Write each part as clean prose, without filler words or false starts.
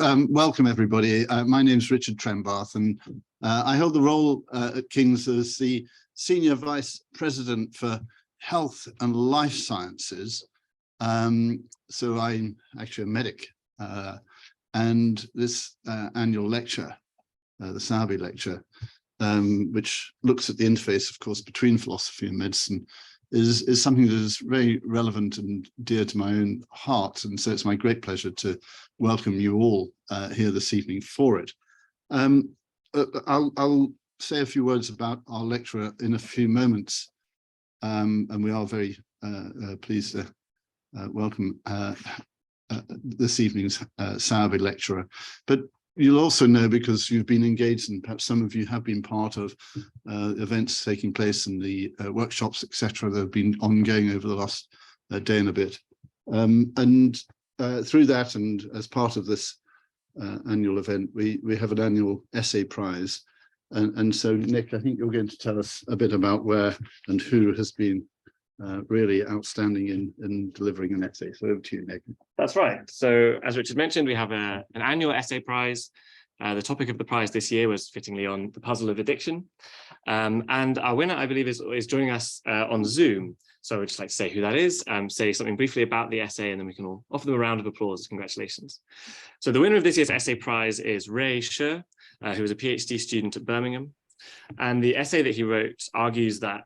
Welcome everybody. My name is Richard Trembath, and I hold the role at King's as the Senior Vice President for Health and Life Sciences. So I'm actually a medic, and this annual lecture, the Sowerby Lecture, which looks at the interface, of course, between philosophy and medicine, is something that is very relevant and dear to my own heart. And so it's my great pleasure to welcome you all here this evening for it. I'll say a few words about our lecturer in a few moments. And we are very pleased to welcome this evening's Sowerby lecturer. But you'll also know, because you've been engaged, and perhaps some of you have been part of events taking place in the workshops, etc., that have been ongoing over the last day and a bit. Through that, and as part of this annual event, we have an annual essay prize. And so, Nick, I think you're going to tell us a bit about where and who has been really outstanding in delivering an essay. So over to you, Nick. That's right. So as Richard mentioned, we have an annual essay prize. The topic of the prize this year was fittingly on the puzzle of addiction. And our winner, I believe, is joining us on Zoom. So I would just like to say who that is, say something briefly about the essay, and then we can all offer them a round of applause. Congratulations. So the winner of this year's essay prize is Ray Scher, who is a PhD student at Birmingham. And the essay that he wrote argues that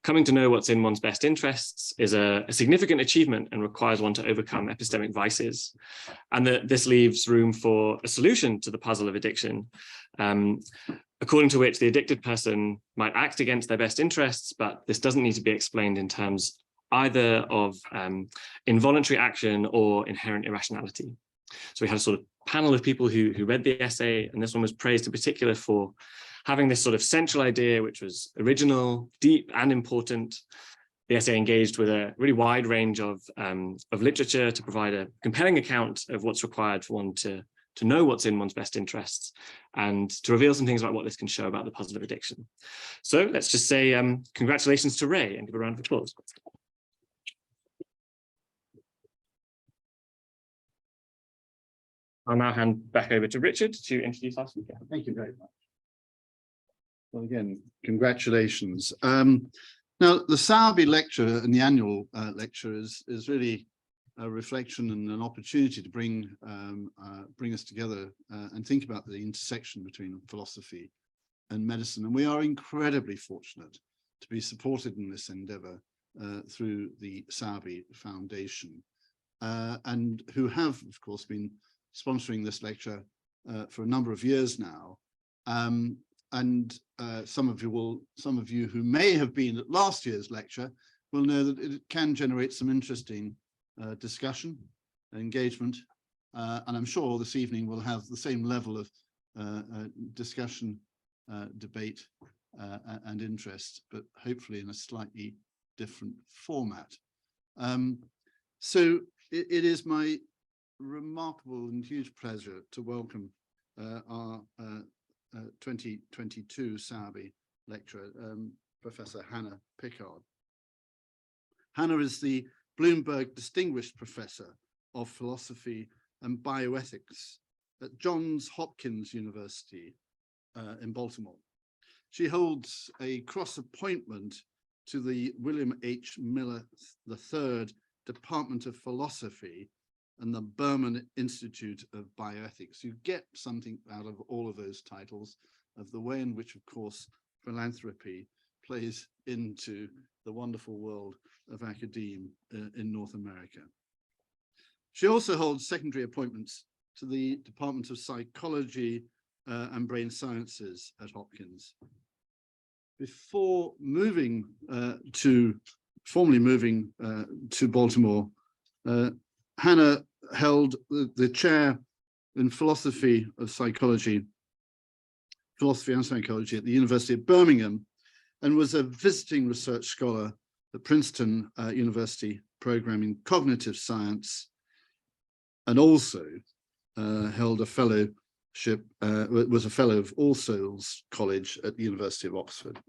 coming to know what's in one's best interests is a significant achievement and requires one to overcome epistemic vices, and that this leaves room for a solution to the puzzle of addiction, according to which the addicted person might act against their best interests, but this doesn't need to be explained in terms either of involuntary action or inherent irrationality. So we had a sort of panel of people who read the essay, and this one was praised in particular for having this sort of central idea, which was original, deep, and important. The essay engaged with a really wide range of literature to provide a compelling account of what's required for one to know what's in one's best interests, and to reveal some things about what this can show about the puzzle of addiction. So let's just say congratulations to Ray and give a round of applause. I'll now hand back over to Richard to introduce our speaker. Thank you very much. Well, again, congratulations. Now, the Sowerby Lecture and the annual lecture is really a reflection and an opportunity to bring us together and think about the intersection between philosophy and medicine. And we are incredibly fortunate to be supported in this endeavor through the Sowerby Foundation, and who have, of course, been sponsoring this lecture for a number of years now. And some of you who may have been at last year's lecture will know that it can generate some interesting discussion, engagement, and I'm sure this evening we'll have the same level of discussion, debate, and interest, but hopefully in a slightly different format. So it is my remarkable and huge pleasure to welcome our 2022 Sowerby lecturer, Professor Hanna Pickard. Hanna is the Bloomberg Distinguished Professor of Philosophy and Bioethics at Johns Hopkins University in Baltimore. She holds a cross-appointment to the William H. Miller III Department of Philosophy and the Berman Institute of Bioethics. You get something out of all of those titles, of the way in which, of course, philanthropy plays into the wonderful world of academia in North America. She also holds secondary appointments to the Department of Psychology and Brain Sciences at Hopkins. Before formally moving to Baltimore, Hanna held the chair in philosophy and psychology at the University of Birmingham, and was a visiting research scholar at Princeton University program in cognitive science, and also held a fellowship, was a fellow of All Souls College at the University of Oxford.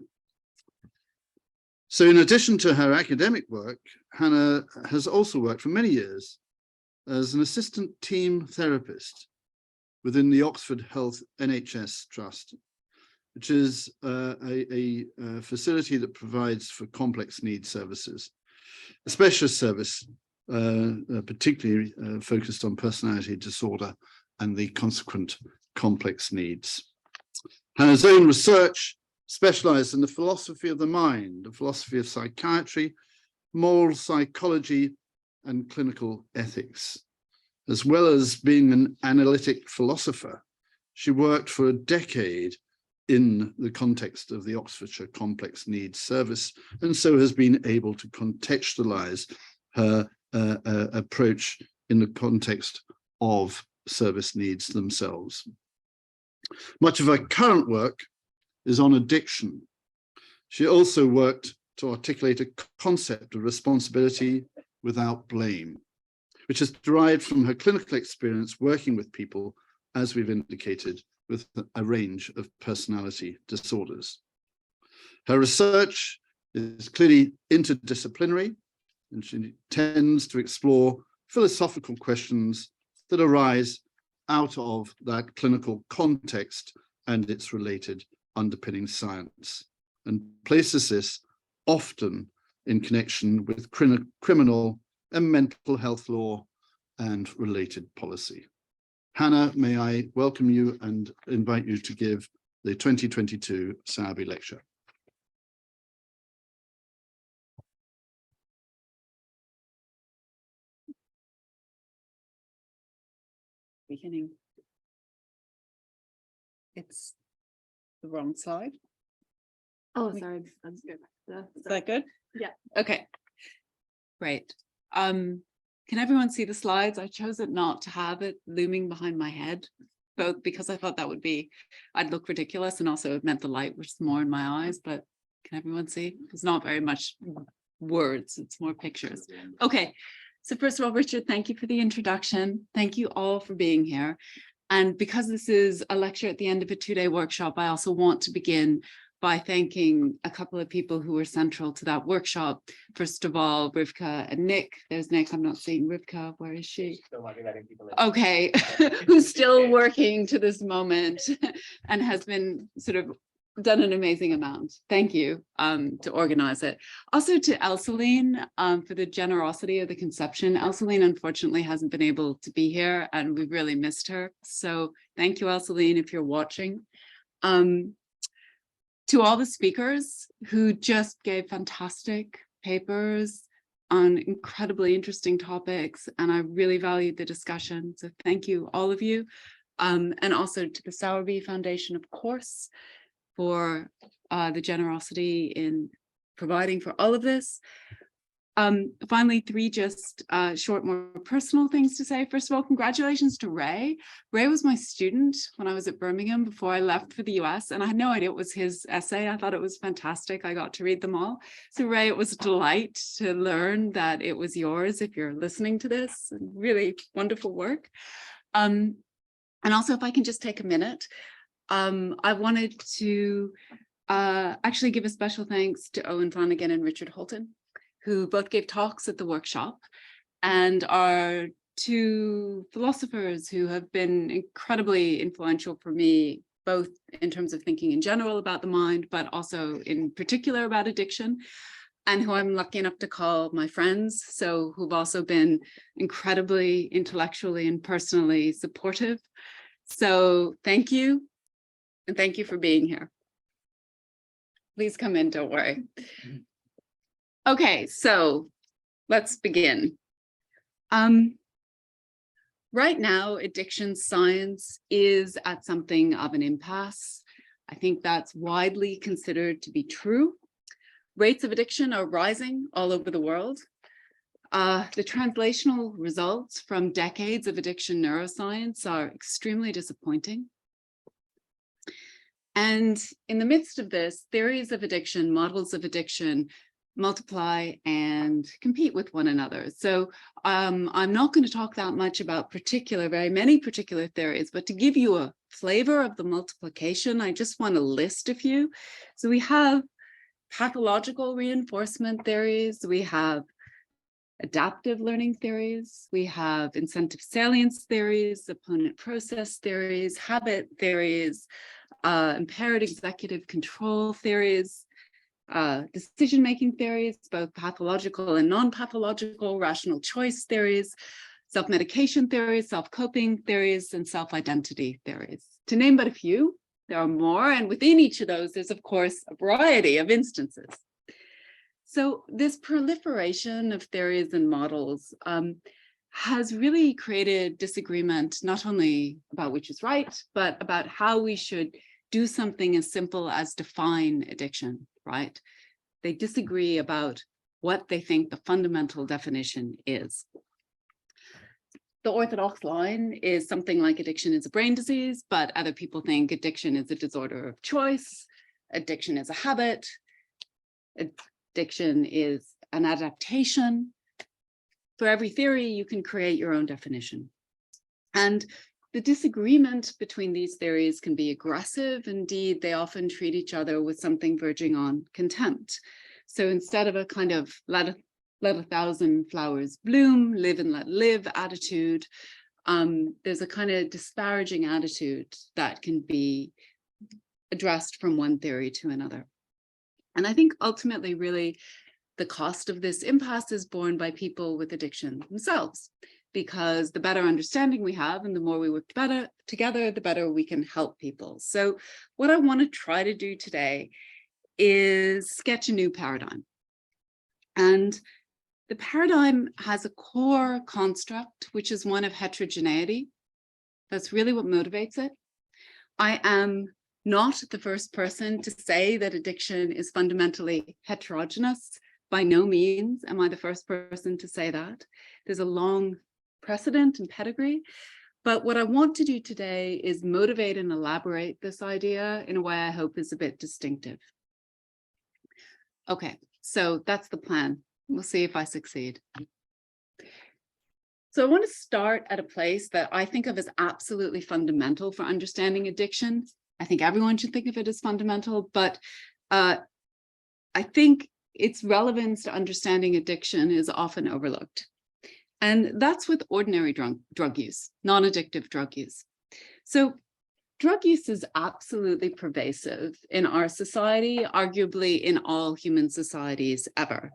So in addition to her academic work, Hanna has also worked for many years as an assistant team therapist within the Oxford Health NHS Trust, which is a facility that provides for complex needs services, a specialist service particularly focused on personality disorder and the consequent complex needs. Hanna's own research specialized in the philosophy of the mind, the philosophy of psychiatry, moral psychology, and clinical ethics. As well as being an analytic philosopher, she worked for a decade in the context of the Oxfordshire Complex Needs Service, and so has been able to contextualize her approach in the context of service needs themselves. Much of her current work is on addiction. She also worked to articulate a concept of responsibility without blame, which is derived from her clinical experience working with people, as we've indicated, with a range of personality disorders. Her research is clearly interdisciplinary, and she tends to explore philosophical questions that arise out of that clinical context and its related underpinning science, and places this often in connection with criminal and mental health law and related policy. Hanna, may I welcome you and invite you to give the 2022 Sowerby Lecture. Beginning. It's the wrong slide. Oh, sorry. Let's go back. Is that good? Yeah. Okay. Great. Can everyone see the slides? I chose it not to have it looming behind my head, both because I thought that would be, I'd look ridiculous, and also it meant the light was more in my eyes, but can everyone see? It's not very much words, it's more pictures. Okay. So first of all, Richard, thank you for the introduction. Thank you all for being here. And because this is a lecture at the end of a two-day workshop, I also want to begin by thanking a couple of people who were central to that workshop. First of all, Rivka and Nick. There's Nick. I'm not seeing Rivka. Where is she? Still might be letting people in. Okay, who's still working to this moment and has been sort of done an amazing amount. Thank you to organize it. Also to Elsaline for the generosity of the conception. Elsaline unfortunately hasn't been able to be here, and we've really missed her. So thank you, Elsaline, if you're watching. To all the speakers who just gave fantastic papers on incredibly interesting topics, and I really valued the discussion. So thank you, all of you. And also to the Sowerby Foundation, of course, for the generosity in providing for all of this. Finally, three just short, more personal things to say. First of all, congratulations to Ray. Ray was my student when I was at Birmingham before I left for the US, and I had no idea it was his essay. I thought it was fantastic. I got to read them all. So Ray, it was a delight to learn that it was yours if you're listening to this. Really wonderful work. And also, if I can just take a minute, I wanted to actually give a special thanks to Owen Flanagan and Richard Holton, who both gave talks at the workshop and are two philosophers who have been incredibly influential for me, both in terms of thinking in general about the mind, but also in particular about addiction, and who I'm lucky enough to call my friends, so who've also been incredibly intellectually and personally supportive. So thank you, and thank you for being here. Please come in, don't worry. Okay, so let's begin. Right now, addiction science is at something of an impasse. I think that's widely considered to be true. Rates of addiction are rising all over the world. The translational results from decades of addiction neuroscience are extremely disappointing. And in the midst of this, theories of addiction, models of addiction, multiply and compete with one another. So I'm not going to talk that much about very many particular theories, but to give you a flavor of the multiplication, I just want to list a few. So we have pathological reinforcement theories, we have adaptive learning theories. We have incentive salience theories, opponent process theories, habit theories, impaired executive control theories, decision-making theories, both pathological and non-pathological, rational choice theories, self-medication theories, self-coping theories, and self-identity theories. To name but a few, there are more, and within each of those, there's of course a variety of instances. So this proliferation of theories and models has really created disagreement, not only about which is right, but about how we should do something as simple as define addiction, right? They disagree about what they think the fundamental definition is. The orthodox line is something like addiction is a brain disease, but other people think addiction is a disorder of choice, addiction is a habit, addiction is an adaptation. For every theory, you can create your own definition. And the disagreement between these theories can be aggressive. Indeed, they often treat each other with something verging on contempt. So instead of a kind of let a thousand flowers bloom, live and let live attitude, there's a kind of disparaging attitude that can be addressed from one theory to another. And I think ultimately, really, the cost of this impasse is borne by people with addiction themselves, because the better understanding we have and the more we work together, the better we can help people. So what I want to try to do today is sketch a new paradigm. And the paradigm has a core construct, which is one of heterogeneity. That's really what motivates it. I am not the first person to say that addiction is fundamentally heterogeneous. By no means am I the first person to say that. There's a long precedent and pedigree. But what I want to do today is motivate and elaborate this idea in a way I hope is a bit distinctive. Okay, so that's the plan. We'll see if I succeed. So I want to start at a place that I think of as absolutely fundamental for understanding addiction. I think everyone should think of it as fundamental, but I think its relevance to understanding addiction is often overlooked. And that's with ordinary drug use, non-addictive drug use. So drug use is absolutely pervasive in our society, arguably in all human societies ever.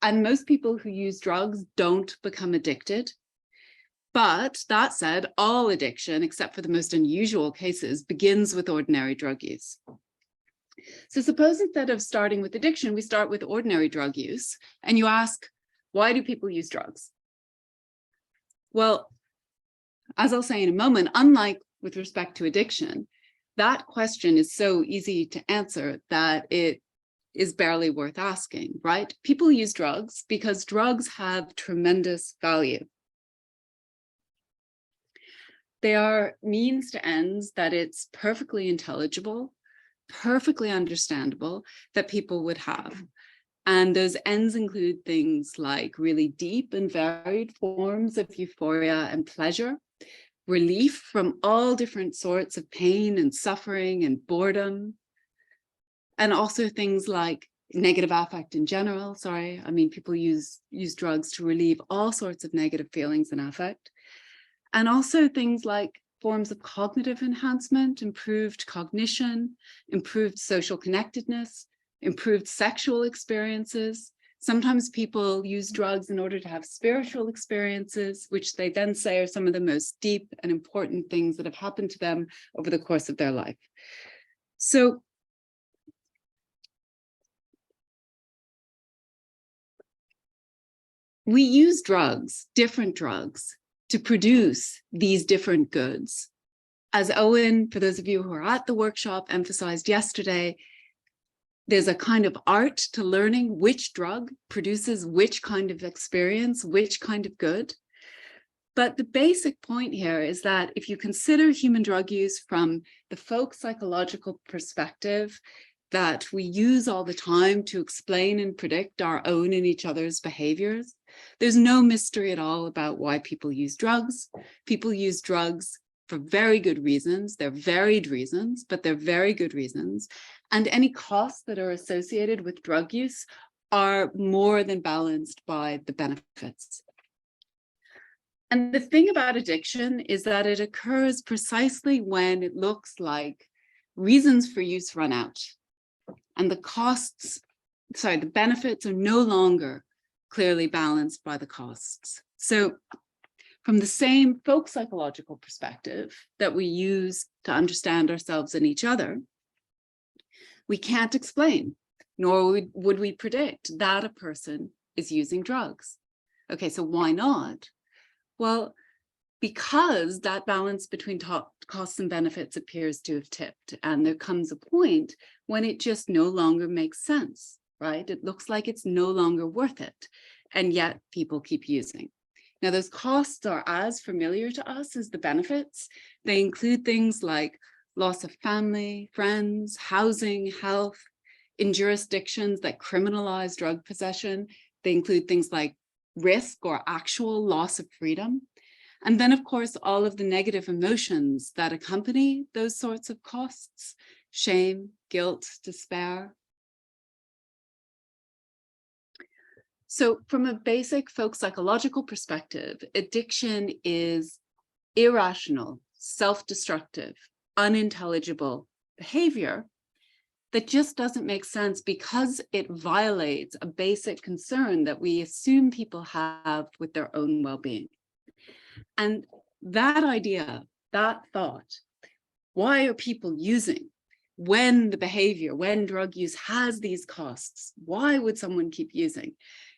And most people who use drugs don't become addicted. But that said, all addiction, except for the most unusual cases, begins with ordinary drug use. So suppose instead of starting with addiction, we start with ordinary drug use, and you ask, why do people use drugs? Well, as I'll say in a moment, unlike with respect to addiction, that question is so easy to answer that it is barely worth asking, right? People use drugs because drugs have tremendous value. They are means to ends that it's perfectly intelligible, perfectly understandable that people would have. And those ends include things like really deep and varied forms of euphoria and pleasure, relief from all different sorts of pain and suffering and boredom, and also things like negative affect in general. People use drugs to relieve all sorts of negative feelings and affect. And also things like forms of cognitive enhancement, improved cognition, improved social connectedness, improved sexual experiences. Sometimes people use drugs in order to have spiritual experiences, which they then say are some of the most deep and important things that have happened to them over the course of their life. So we use drugs, different drugs, to produce these different goods. As Owen, for those of you who are at the workshop, emphasized yesterday, there's a kind of art to learning which drug produces which kind of experience, which kind of good. But the basic point here is that if you consider human drug use from the folk psychological perspective that we use all the time to explain and predict our own and each other's behaviors, there's no mystery at all about why people use drugs. People use drugs for very good reasons. They're varied reasons, but they're very good reasons. And any costs that are associated with drug use are more than balanced by the benefits. And the thing about addiction is that it occurs precisely when it looks like reasons for use run out and the benefits are no longer clearly balanced by the costs. So from the same folk psychological perspective that we use to understand ourselves and each other, we can't explain, nor would we predict that a person is using drugs. Okay, so why not? Well, because that balance between costs and benefits appears to have tipped, and there comes a point when it just no longer makes sense, right? It looks like it's no longer worth it, and yet people keep using. Now, those costs are as familiar to us as the benefits. They include things like loss of family, friends, housing, health. In jurisdictions that criminalize drug possession, they include things like risk or actual loss of freedom. And then, of course, all of the negative emotions that accompany those sorts of costs: shame, guilt, despair. So from a basic folk psychological perspective, addiction is irrational, self-destructive, unintelligible behavior that just doesn't make sense because it violates a basic concern that we assume people have with their own well-being. And that idea, that thought, why are people using when the behavior, when drug use has these costs? Why would someone keep using?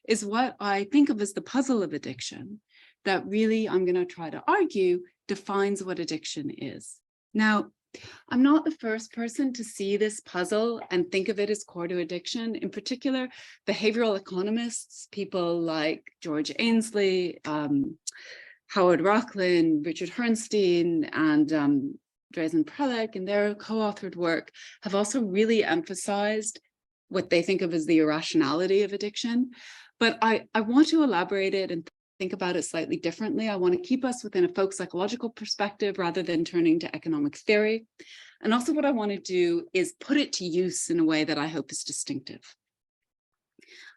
Is what I think of as the puzzle of addiction that really, I'm going to try to argue, defines what addiction is. Now, I'm not the first person to see this puzzle and think of it as core to addiction. In particular, behavioral economists, people like George Ainsley, Howard Rocklin, Richard Herrnstein, and Dreesen Prelek, in their co-authored work, have also really emphasized what they think of as the irrationality of addiction. But I want to elaborate it and think about it slightly differently. I want to keep us within a folk psychological perspective rather than turning to economic theory. And also what I want to do is put it to use in a way that I hope is distinctive.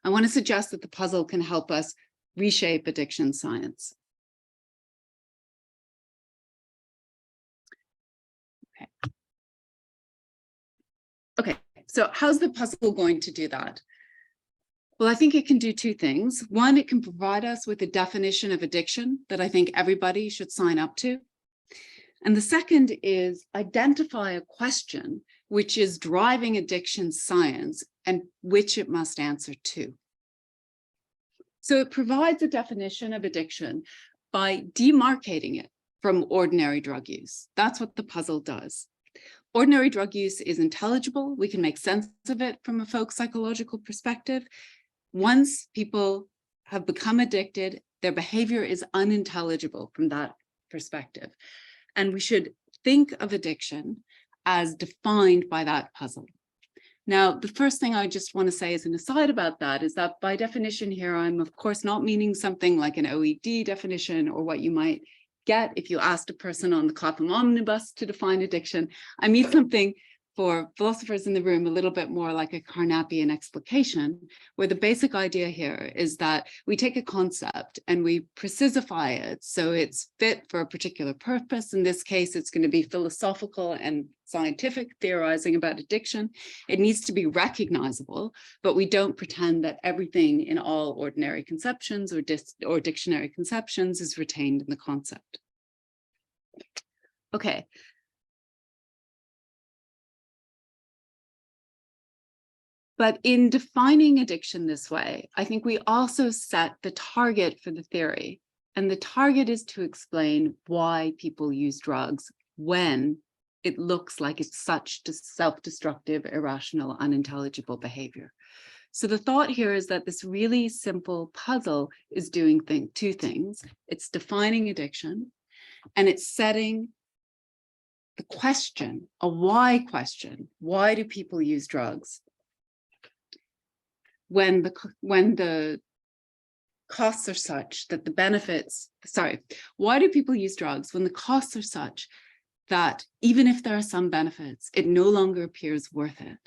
I want to suggest that the puzzle can help us reshape addiction science. Okay, so how's the puzzle going to do that? Well, I think it can do two things. One, it can provide us with a definition of addiction that I think everybody should sign up to. And the second is identify a question which is driving addiction science and which it must answer to. So it provides a definition of addiction by demarcating it from ordinary drug use. That's what the puzzle does. Ordinary drug use is intelligible. We can make sense of it from a folk psychological perspective. Once people have become addicted, their behavior is unintelligible from that perspective. And we should think of addiction as defined by that puzzle. Now, the first thing I just want to say as an aside about that is that by definition here, I'm of course not meaning something like an OED definition or what you might get if you asked a person on the Clapham Omnibus to define addiction. I mean something for philosophers in the room a little bit more like a Carnapian explication, where the basic idea here is that we take a concept and we precisify it so it's fit for a particular purpose. In this case, it's going to be philosophical and scientific theorizing about addiction. It needs to be recognizable, but we don't pretend that everything in all ordinary conceptions or dictionary conceptions is retained in the concept. Okay. But in defining addiction this way, I think we also set the target for the theory. And the target is to explain why people use drugs when it looks like it's such self-destructive, irrational, unintelligible behavior. So the thought here is that this really simple puzzle is doing two things. It's defining addiction, and it's setting the question, a why question. Why do people use drugs? When the costs are such that the benefits, why do people use drugs when the costs are such that even if there are some benefits, it no longer appears worth it?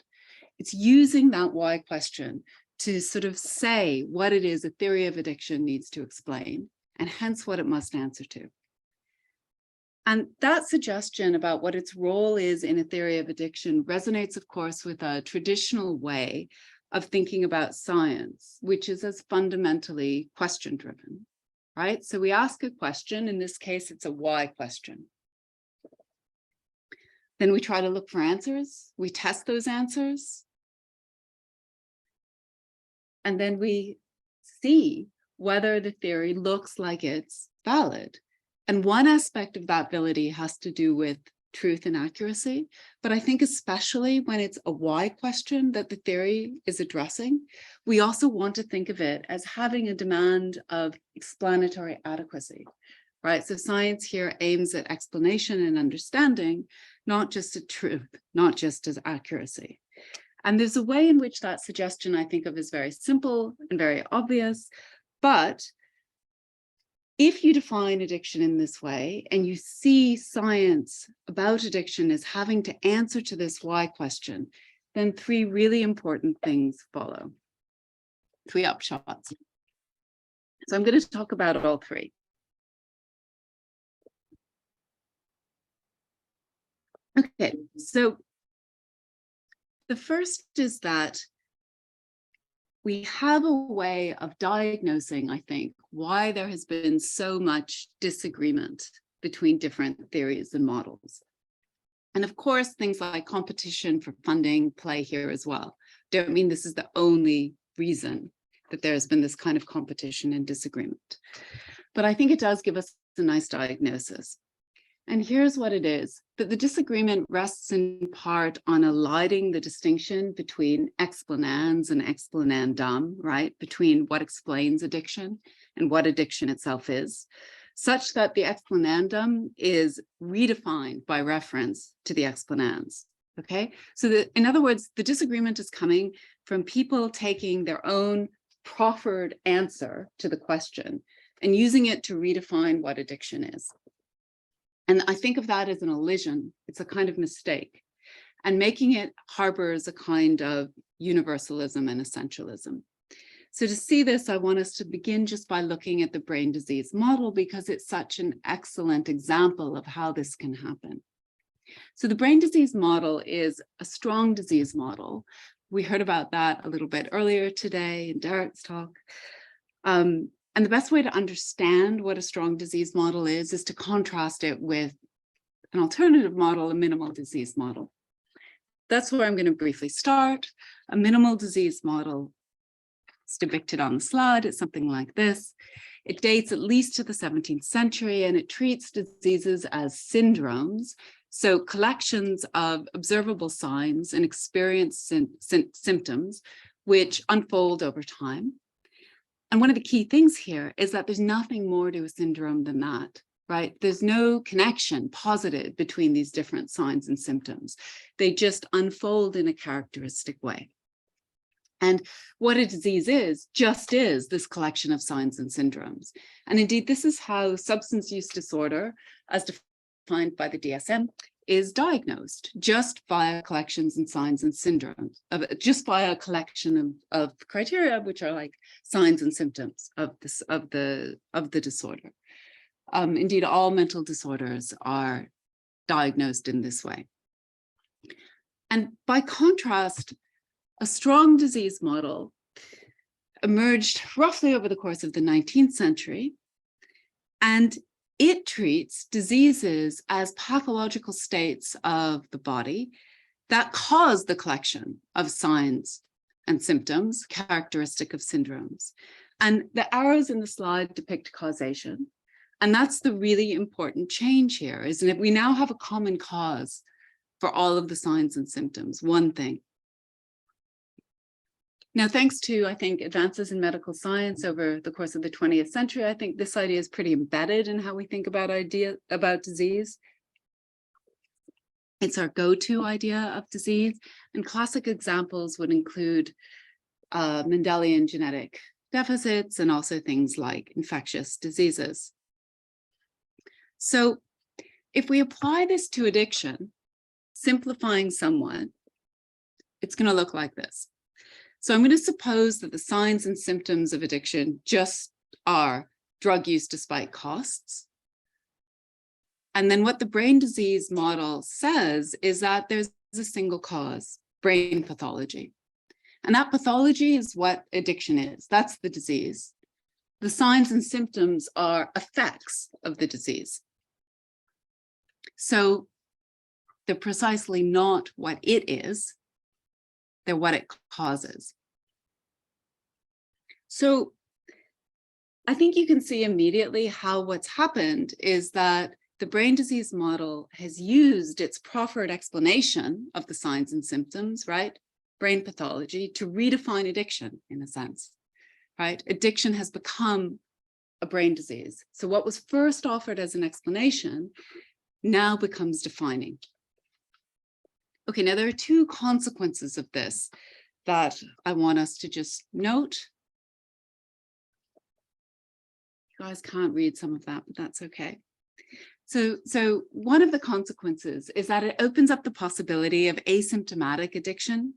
It's using that why question to sort of say what it is a theory of addiction needs to explain, and hence what it must answer to. And that suggestion about what its role is in a theory of addiction resonates, of course, with a traditional way of thinking about science, which is as fundamentally question-driven, right? So we ask a question, in this case, it's a why question. Then we try to look for answers, we test those answers, and then we see whether the theory looks like it's valid. And one aspect of that validity has to do with truth and accuracy, but I think especially when it's a why question that the theory is addressing, we also want to think of it as having a demand of explanatory adequacy, right? So science here aims at explanation and understanding, not just at truth, not just as accuracy. And there's a way in which that suggestion I think of as very simple and very obvious, but if you define addiction in this way and you see science about addiction as having to answer to this why question, then three really important things follow, three upshots. So I'm going to talk about all three. Okay, so the first is that we have a way of diagnosing, I think, why there has been so much disagreement between different theories and models. And of course, things like competition for funding play here as well. Don't mean this is the only reason that there's been this kind of competition and disagreement. But I think it does give us a nice diagnosis. And here's what it is, that the disagreement rests in part on eliding the distinction between explanans and explanandum, right? Between what explains addiction and what addiction itself is, such that the explanandum is redefined by reference to the explanans, okay? So that, in other words, the disagreement is coming from people taking their own proffered answer to the question and using it to redefine what addiction is. And I think of that as an elision. It's a kind of mistake. And making it harbors a kind of universalism and essentialism. So to see this, I want us to begin just by looking at the brain disease model, because it's such an excellent example of how this can happen. So the brain disease model is a strong disease model. We heard about that a little bit earlier today in Derek's talk. And the best way to understand what a strong disease model is to contrast it with an alternative model, a minimal disease model. That's where I'm going to briefly start. A minimal disease model is depicted on the slide. It's something like this. It dates at least to the 17th century, and it treats diseases as syndromes. So collections of observable signs and experienced symptoms which unfold over time. And one of the key things here is that there's nothing more to a syndrome than that, right? There's no connection posited between these different signs and symptoms. They just unfold in a characteristic way. And what a disease is, just is this collection of signs and syndromes. And indeed, this is how substance use disorder, as defined by the DSM, is diagnosed, just via collections and signs and syndromes, just via a collection of criteria, which are like signs and symptoms of the disorder. Indeed, all mental disorders are diagnosed in this way. And by contrast, a strong disease model emerged roughly over the course of the 19th century, and it treats diseases as pathological states of the body that cause the collection of signs and symptoms characteristic of syndromes. And the arrows in the slide depict causation. And that's the really important change here, isn't it? We now have a common cause for all of the signs and symptoms, one thing. Now, thanks to, I think, advances in medical science over the course of the 20th century, I think this idea is pretty embedded in how we think about disease. It's our go-to idea of disease, and classic examples would include Mendelian genetic deficits and also things like infectious diseases. So if we apply this to addiction, simplifying somewhat, it's going to look like this. So I'm going to suppose that the signs and symptoms of addiction just are drug use despite costs. And then what the brain disease model says is that there's a single cause, brain pathology. And that pathology is what addiction is. That's the disease. The signs and symptoms are effects of the disease. So they're precisely not what it is, they're what it causes. So I think you can see immediately how what's happened is that the brain disease model has used its proffered explanation of the signs and symptoms, right? Brain pathology, to redefine addiction in a sense, right? Addiction has become a brain disease. So what was first offered as an explanation now becomes defining. Okay, now there are two consequences of this that I want us to just note. You guys can't read some of that, but that's okay. So one of the consequences is that it opens up the possibility of asymptomatic addiction.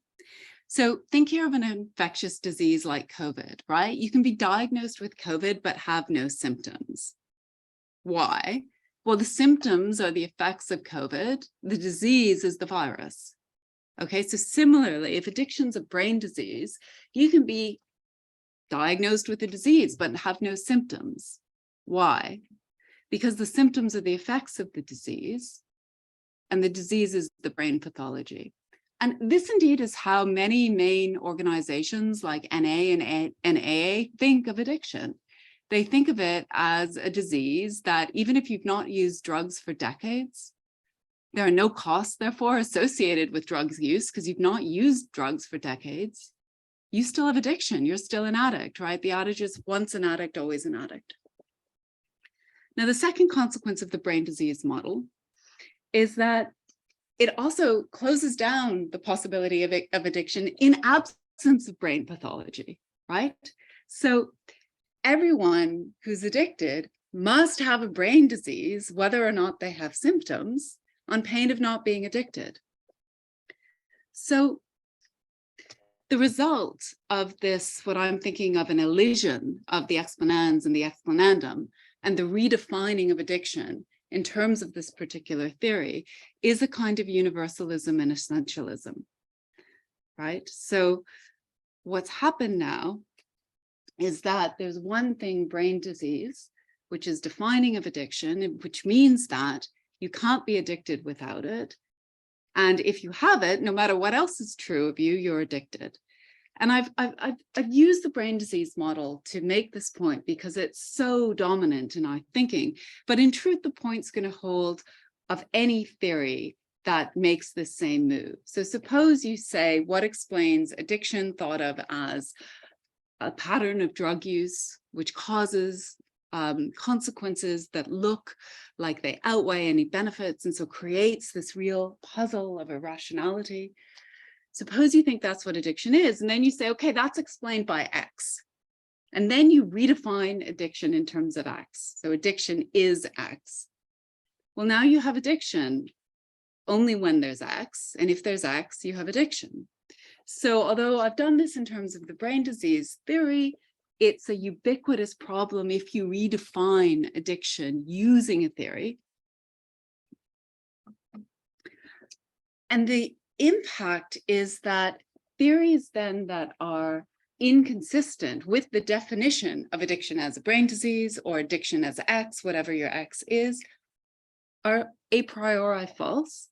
So think here of an infectious disease like COVID, right? You can be diagnosed with COVID, but have no symptoms. Why? Well, the symptoms are the effects of COVID. The disease is the virus. Okay, so similarly, if addiction's a brain disease, you can be diagnosed with a disease, but have no symptoms. Why? Because the symptoms are the effects of the disease, and the disease is the brain pathology. And this indeed is how many main organizations like NA and AA think of addiction. They think of it as a disease that even if you've not used drugs for decades, there are no costs, therefore, associated with drugs use because you've not used drugs for decades. You still have addiction. You're still an addict, right? The adage is once an addict, always an addict. Now, the second consequence of the brain disease model is that it also closes down the possibility of addiction in absence of brain pathology, right? So everyone who's addicted must have a brain disease, whether or not they have symptoms, on pain of not being addicted. So the result of this, what I'm thinking of an elision of the explanans and the explanandum, and the redefining of addiction in terms of this particular theory, is a kind of universalism and essentialism, right? So what's happened now is that there's one thing, brain disease, which is defining of addiction, which means that you can't be addicted without it. And if you have it, no matter what else is true of you, you're addicted. And I've used the brain disease model to make this point because it's so dominant in our thinking. But in truth, the point's going to hold of any theory that makes this same move. So suppose you say, what explains addiction thought of as a pattern of drug use, which causes consequences that look like they outweigh any benefits, and so creates this real puzzle of irrationality. Suppose you think that's what addiction is, and then you say, okay, that's explained by X. And then you redefine addiction in terms of X. So addiction is X. Well, now you have addiction only when there's X, and if there's X, you have addiction. So although I've done this in terms of the brain disease theory, it's a ubiquitous problem if you redefine addiction using a theory. And the impact is that theories then that are inconsistent with the definition of addiction as a brain disease or addiction as X, whatever your X is, are a priori false.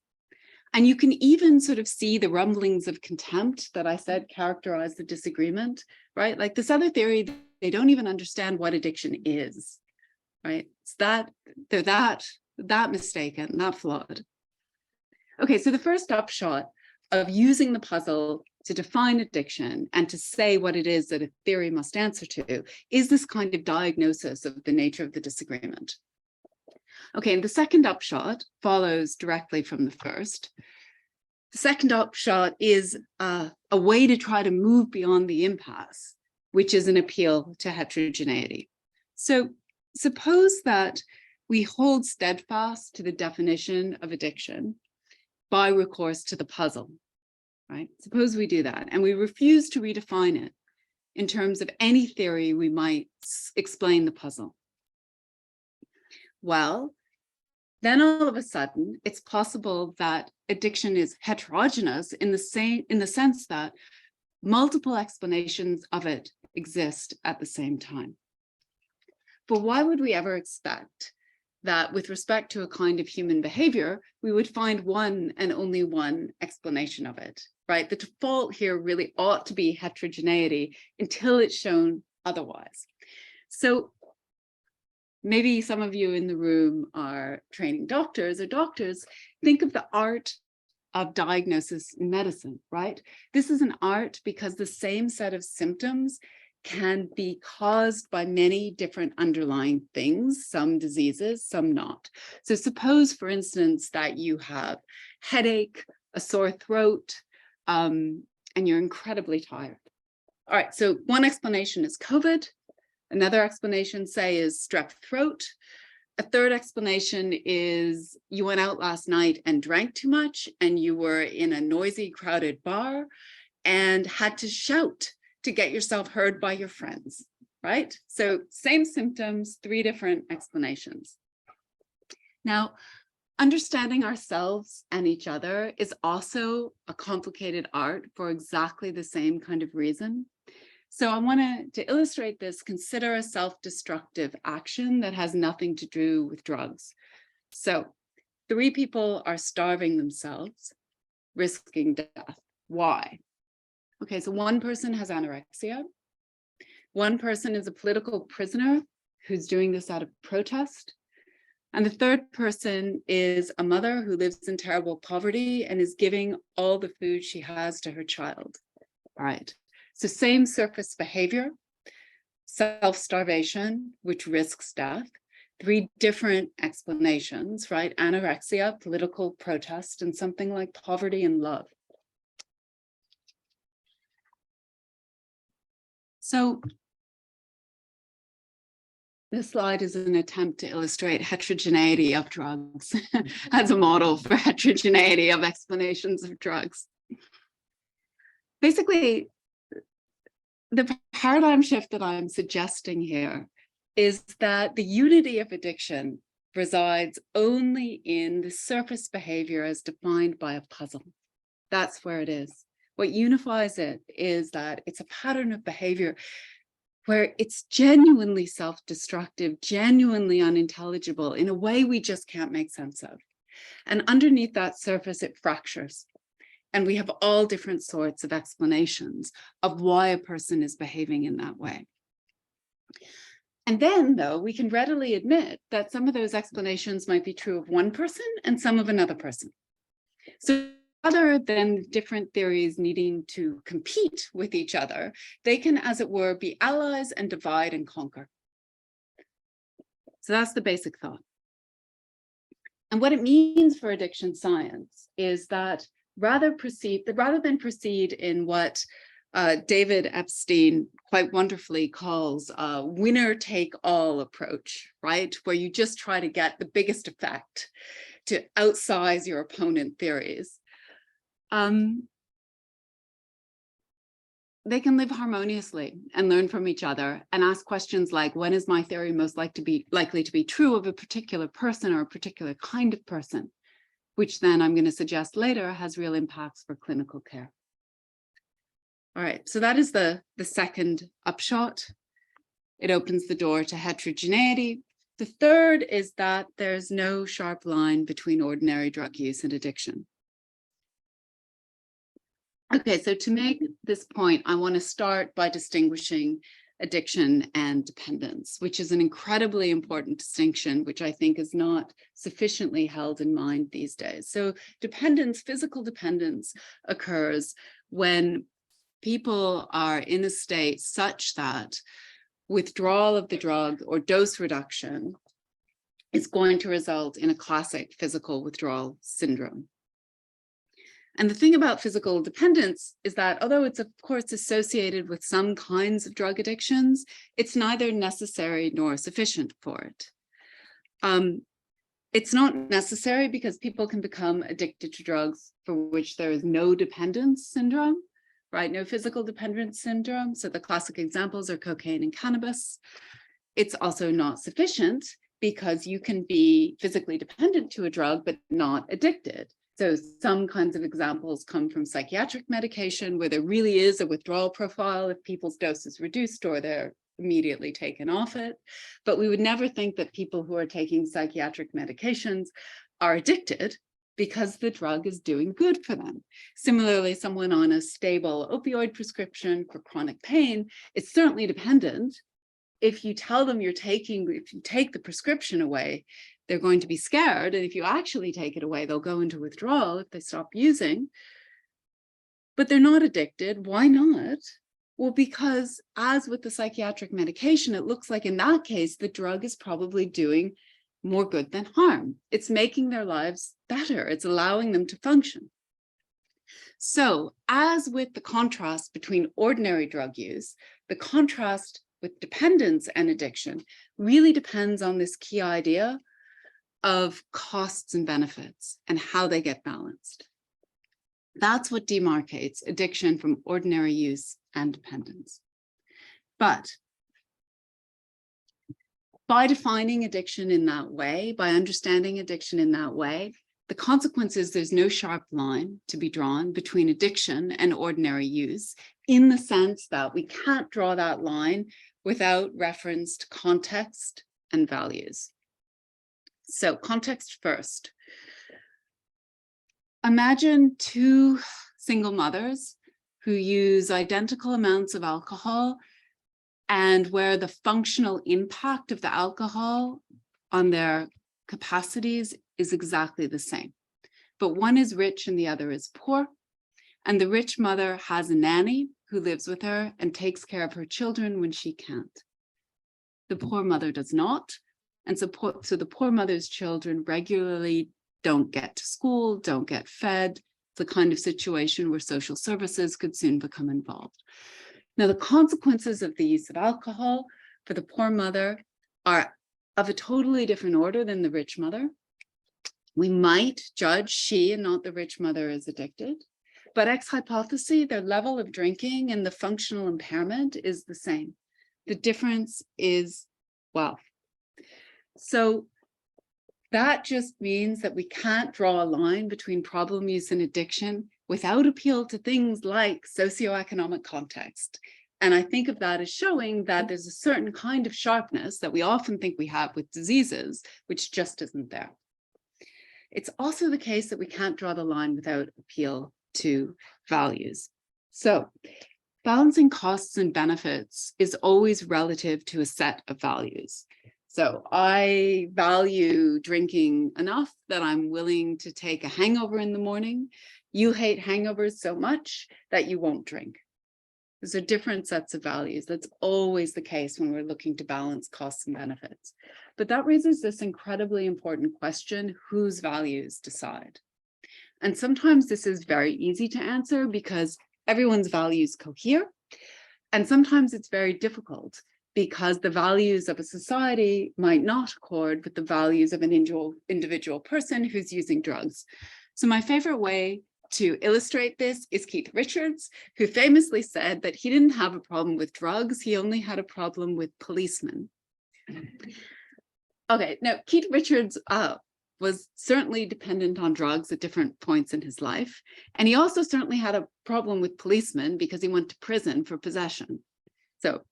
And you can even sort of see the rumblings of contempt that I said characterize the disagreement, right? Like this other theory, they don't even understand what addiction is, right? It's that they're that mistaken, that flawed. Okay, so the first upshot of using the puzzle to define addiction and to say what it is that a theory must answer to is this kind of diagnosis of the nature of the disagreement. Okay, and the second upshot follows directly from the first. The second upshot is a way to try to move beyond the impasse, which is an appeal to heterogeneity. So suppose that we hold steadfast to the definition of addiction by recourse to the puzzle. right? Suppose we do that and we refuse to redefine it in terms of any theory we might explain the puzzle. Well, then all of a sudden, it's possible that addiction is heterogeneous in the sense that multiple explanations of it exist at the same time. But why would we ever expect that with respect to a kind of human behavior, we would find one and only one explanation of it, right? The default here really ought to be heterogeneity until it's shown otherwise. So maybe some of you in the room are training doctors or doctors. Think of the art of diagnosis in medicine, right? This is an art because the same set of symptoms can be caused by many different underlying things, some diseases, some not. So suppose, for instance, that you have headache, a sore throat, and you're incredibly tired. All right, so one explanation is COVID. Another explanation, say, is strep throat. A third explanation is you went out last night and drank too much and you were in a noisy, crowded bar and had to shout to get yourself heard by your friends, right? So same symptoms, three different explanations. Now, understanding ourselves and each other is also a complicated art for exactly the same kind of reason. So I want to illustrate this, consider a self-destructive action that has nothing to do with drugs. So 3 people are starving themselves, risking death. Why? Okay, so one person has anorexia. One person is a political prisoner who's doing this out of protest. And the third person is a mother who lives in terrible poverty and is giving all the food she has to her child. All right. So same surface behavior, self-starvation, which risks death, 3 different explanations, right? Anorexia, political protest, and something like poverty and love. So this slide is an attempt to illustrate heterogeneity of drugs as a model for heterogeneity of explanations of drugs. Basically, the paradigm shift that I'm suggesting here is that the unity of addiction resides only in the surface behavior as defined by a puzzle. That's where it is. What unifies it is that it's a pattern of behavior where it's genuinely self-destructive, genuinely unintelligible in a way we just can't make sense of. And underneath that surface, it fractures. And we have all different sorts of explanations of why a person is behaving in that way. And then, though, we can readily admit that some of those explanations might be true of one person and some of another person. So rather than different theories needing to compete with each other, they can, as it were, be allies and divide and conquer. So that's the basic thought. And what it means for addiction science is that rather than proceed in what David Epstein quite wonderfully calls a winner-take-all approach, right? Where you just try to get the biggest effect to outsize your opponent theories. They can live harmoniously and learn from each other and ask questions like, when is my theory most likely to be true of a particular person or a particular kind of person? Which then I'm going to suggest later has real impacts for clinical care. All right, so that is the second upshot. It opens the door to heterogeneity. The third is that there's no sharp line between ordinary drug use and addiction. Okay, so to make this point, I want to start by distinguishing addiction and dependence, which is an incredibly important distinction, which I think is not sufficiently held in mind these days. So dependence, physical dependence, occurs when people are in a state such that withdrawal of the drug or dose reduction is going to result in a classic physical withdrawal syndrome. And the thing about physical dependence is that although it's of course associated with some kinds of drug addictions, it's neither necessary nor sufficient for it. It's not necessary because people can become addicted to drugs for which there is no dependence syndrome, right? No physical dependence syndrome. So the classic examples are cocaine and cannabis. It's also not sufficient because you can be physically dependent to a drug, but not addicted. So some kinds of examples come from psychiatric medication where there really is a withdrawal profile if people's dose is reduced or they're immediately taken off it. But we would never think that people who are taking psychiatric medications are addicted because the drug is doing good for them. Similarly, someone on a stable opioid prescription for chronic pain is certainly dependent. If you tell them if you take the prescription away, they're going to be scared. And if you actually take it away, they'll go into withdrawal if they stop using. But they're not addicted. Why not? Well, because as with the psychiatric medication, it looks like in that case, the drug is probably doing more good than harm. It's making their lives better. It's allowing them to function. So as with the contrast between ordinary drug use, the contrast with dependence and addiction really depends on this key idea of costs and benefits and how they get balanced. That's what demarcates addiction from ordinary use and dependence. But by defining addiction in that way, by understanding addiction in that way, the consequence is there's no sharp line to be drawn between addiction and ordinary use, in the sense that we can't draw that line without reference to context and values. So context first. Imagine two single mothers who use identical amounts of alcohol and where the functional impact of the alcohol on their capacities is exactly the same. But one is rich and the other is poor. And the rich mother has a nanny who lives with her and takes care of her children when she can't. The poor mother does not. And so the poor mother's children regularly don't get to school, don't get fed. It's the kind of situation where social services could soon become involved. Now, the consequences of the use of alcohol for the poor mother are of a totally different order than the rich mother. We might judge she and not the rich mother as addicted, but ex hypothesi, their level of drinking and the functional impairment is the same. The difference is wealth. So that just means that we can't draw a line between problem use and addiction without appeal to things like socioeconomic context. And I think of that as showing that there's a certain kind of sharpness that we often think we have with diseases, which just isn't there. It's also the case that we can't draw the line without appeal to values. So balancing costs and benefits is always relative to a set of values. So I value drinking enough that I'm willing to take a hangover in the morning. You hate hangovers so much that you won't drink. Those are different sets of values. That's always the case when we're looking to balance costs and benefits. But that raises this incredibly important question: whose values decide? And sometimes this is very easy to answer because everyone's values cohere. And sometimes it's very difficult because the values of a society might not accord with the values of an individual person who's using drugs. So my favorite way to illustrate this is Keith Richards, who famously said that he didn't have a problem with drugs, he only had a problem with policemen. Okay, now Keith Richards was certainly dependent on drugs at different points in his life. And he also certainly had a problem with policemen because he went to prison for possession. So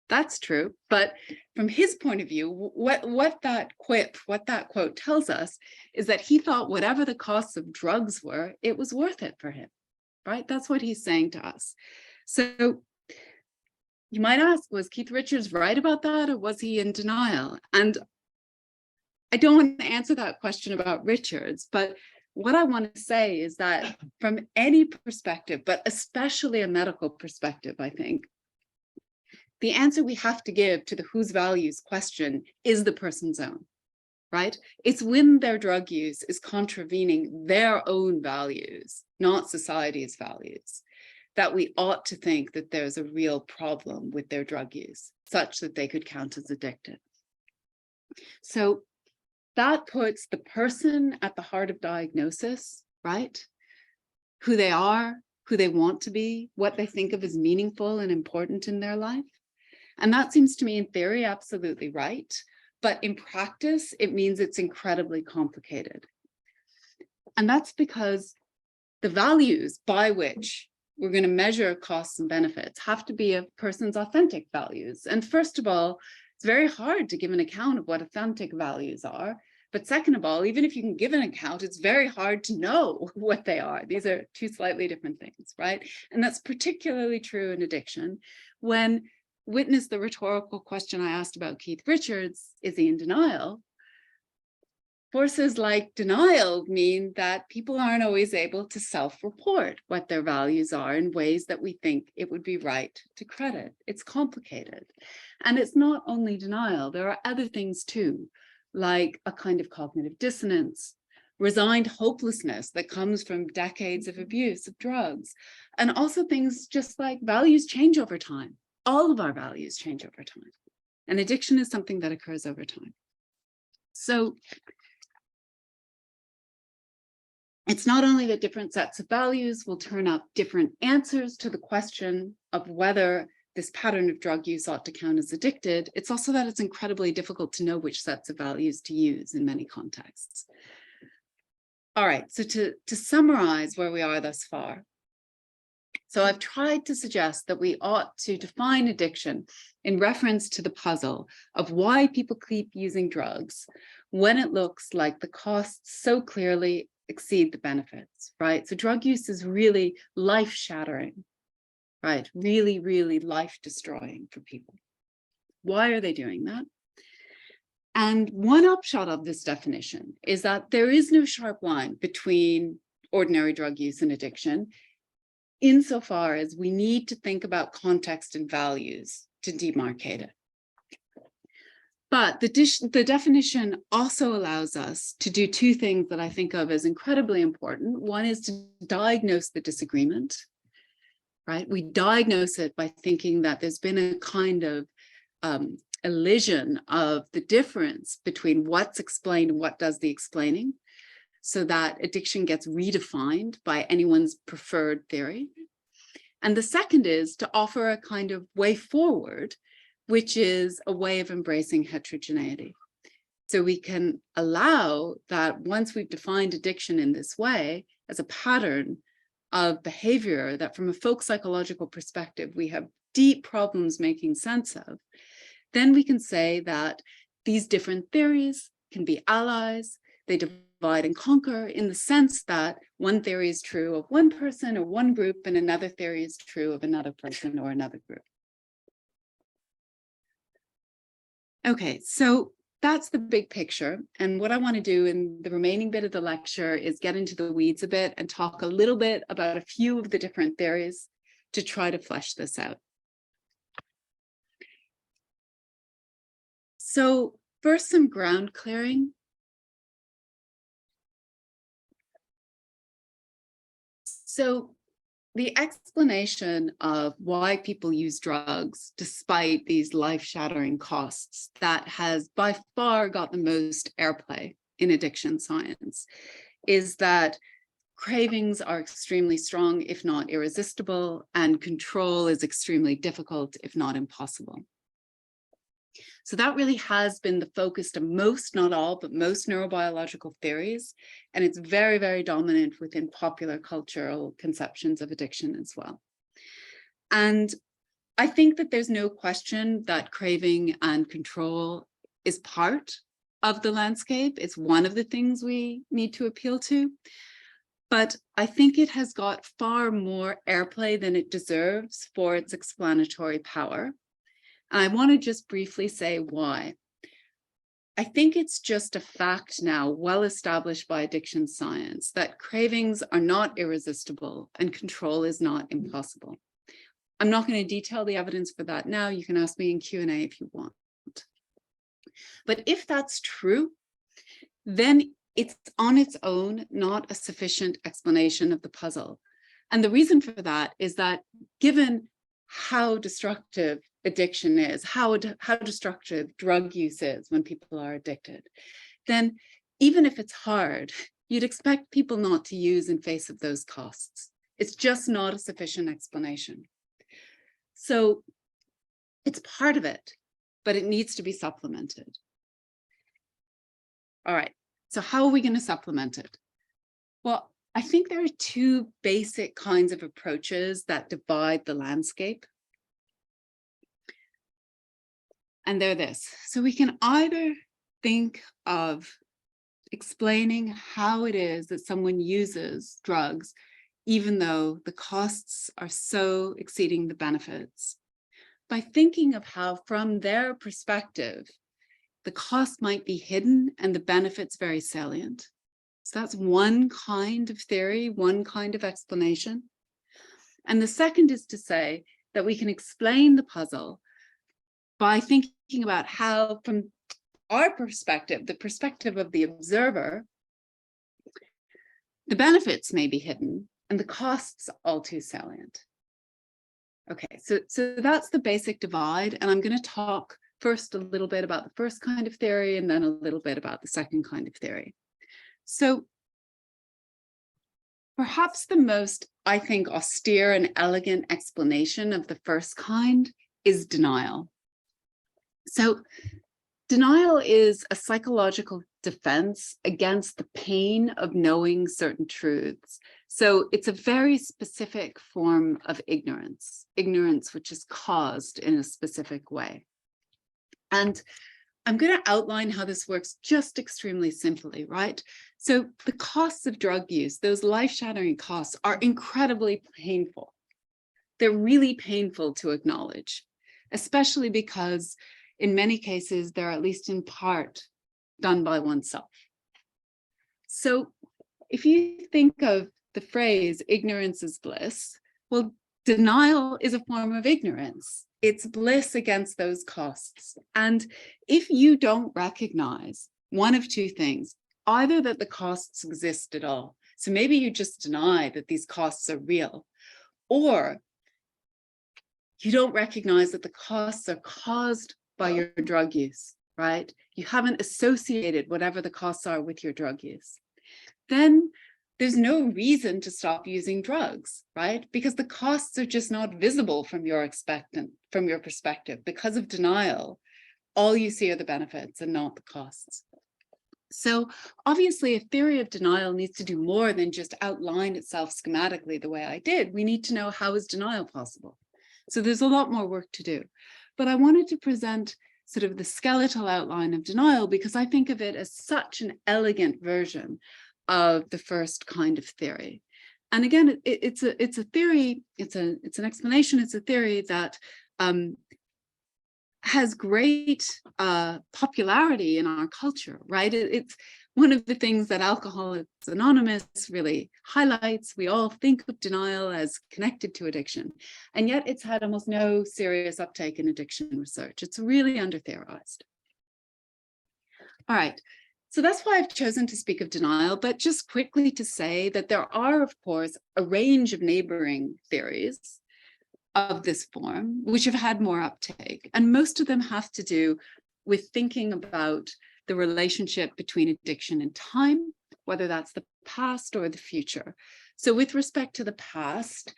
that's true. But from his point of view, what that quote tells us is that he thought whatever the costs of drugs were, it was worth it for him, right? That's what he's saying to us. So you might ask, was Keith Richards right about that, or was he in denial? And I don't want to answer that question about Richards, but what I want to say is that from any perspective, but especially a medical perspective, I think, the answer we have to give to the whose values question is the person's own, right? It's when their drug use is contravening their own values, not society's values, that we ought to think that there's a real problem with their drug use, such that they could count as addicted. So that puts the person at the heart of diagnosis, right? Who they are, who they want to be, what they think of as meaningful and important in their life. And that seems to me in theory absolutely right. But in practice, it means it's incredibly complicated. And that's because the values by which we're going to measure costs and benefits have to be a person's authentic values. And first of all, it's very hard to give an account of what authentic values are. But second of all, even if you can give an account, it's very hard to know what they are. These are two slightly different things, right? And that's particularly true in addiction. When witness the rhetorical question I asked about Keith Richards, is he in denial? Forces like denial mean that people aren't always able to self-report what their values are in ways that we think it would be right to credit. It's complicated. And it's not only denial, there are other things too, like a kind of cognitive dissonance, resigned hopelessness that comes from decades of abuse of drugs, and also things just like values change over time. All of our values change over time. And addiction is something that occurs over time. So it's not only that different sets of values will turn up different answers to the question of whether this pattern of drug use ought to count as addicted, it's also that it's incredibly difficult to know which sets of values to use in many contexts. All right, so to summarize where we are thus far. So I've tried to suggest that we ought to define addiction in reference to the puzzle of why people keep using drugs when it looks like the costs so clearly exceed the benefits, right? So drug use is really life-shattering, right? Really, really life-destroying for people. Why are they doing that? And one upshot of this definition is that there is no sharp line between ordinary drug use and addiction, insofar as we need to think about context and values to demarcate it. But the definition also allows us to do two things that I think of as incredibly important. One is to diagnose the disagreement, right? We diagnose it by thinking that there's been a kind of elision of the difference between what's explained and what does the explaining, so that addiction gets redefined by anyone's preferred theory. And the second is to offer a kind of way forward, which is a way of embracing heterogeneity. So we can allow that once we've defined addiction in this way as a pattern of behavior that from a folk psychological perspective, we have deep problems making sense of, then we can say that these different theories can be allies, they divide and conquer in the sense that one theory is true of one person or one group and another theory is true of another person or another group. Okay, so that's the big picture. And what I want to do in the remaining bit of the lecture is get into the weeds a bit and talk a little bit about a few of the different theories to try to flesh this out. So first, some ground clearing. So the explanation of why people use drugs, despite these life-shattering costs, that has by far got the most airplay in addiction science, is that cravings are extremely strong, if not irresistible, and control is extremely difficult, if not impossible. So that really has been the focus of most, not all, but most neurobiological theories. And it's very, very dominant within popular cultural conceptions of addiction as well. And I think that there's no question that craving and control is part of the landscape. It's one of the things we need to appeal to. But I think it has got far more airplay than it deserves for its explanatory power. And I want to just briefly say why. I think it's just a fact now, well established by addiction science, that cravings are not irresistible and control is not impossible. I'm not going to detail the evidence for that now. You can ask me in Q&A if you want. But if that's true, then it's on its own not a sufficient explanation of the puzzle. And the reason for that is that given how destructive addiction is, how destructive drug use is when people are addicted, then even if it's hard, you'd expect people not to use in face of those costs. It's just not a sufficient explanation. So it's part of it, but it needs to be supplemented. All right, so how are we going to supplement it? Well, I think there are two basic kinds of approaches that divide the landscape. And they're this. So we can either think of explaining how it is that someone uses drugs, even though the costs are so exceeding the benefits, by thinking of how, from their perspective, the cost might be hidden and the benefits very salient. So that's one kind of theory, one kind of explanation. And the second is to say that we can explain the puzzle by thinking about how, from our perspective, the perspective of the observer, the benefits may be hidden and the costs all too salient. Okay, so that's the basic divide. And I'm going to talk first a little bit about the first kind of theory and then a little bit about the second kind of theory. So perhaps the most, I think, austere and elegant explanation of the first kind is denial. So denial is a psychological defense against the pain of knowing certain truths. So it's a very specific form of ignorance which is caused in a specific way. And I'm going to outline how this works just extremely simply, right? So the costs of drug use, those life-shattering costs, are incredibly painful. They're really painful to acknowledge, especially because in many cases, they're at least in part done by oneself. So if you think of the phrase ignorance is bliss, well, denial is a form of ignorance. It's bliss against those costs. And if you don't recognize one of two things, either that the costs exist at all, so maybe you just deny that these costs are real, or you don't recognize that the costs are caused by your drug use, right? You haven't associated whatever the costs are with your drug use. Then there's no reason to stop using drugs, right? Because the costs are just not visible from your perspective. Because of denial, all you see are the benefits and not the costs. So obviously a theory of denial needs to do more than just outline itself schematically the way I did. We need to know, how is denial possible? So there's a lot more work to do. But I wanted to present sort of the skeletal outline of denial because I think of it as such an elegant version of the first kind of theory. And again, it's a theory, it's an explanation, it's a theory that has great popularity in our culture, right? It's one of the things that Alcoholics Anonymous really highlights. We all think of denial as connected to addiction, and yet it's had almost no serious uptake in addiction research. It's really under-theorized. All right, so that's why I've chosen to speak of denial, but just quickly to say that there are, of course, a range of neighboring theories of this form, which have had more uptake. And most of them have to do with thinking about the relationship between addiction and time, whether that's the past or the future. So with respect to the past,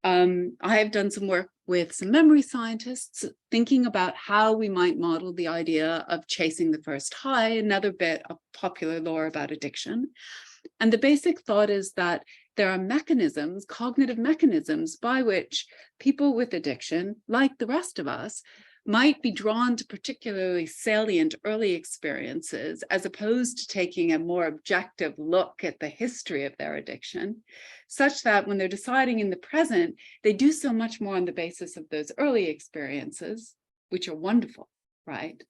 I have done some work with some memory scientists thinking about how we might model the idea of chasing the first high, another bit of popular lore about addiction. And the basic thought is that there are mechanisms, cognitive mechanisms, by which people with addiction, like the rest of us, might be drawn to particularly salient early experiences, as opposed to taking a more objective look at the history of their addiction, such that when they're deciding in the present, they do so much more on the basis of those early experiences, which are wonderful, right?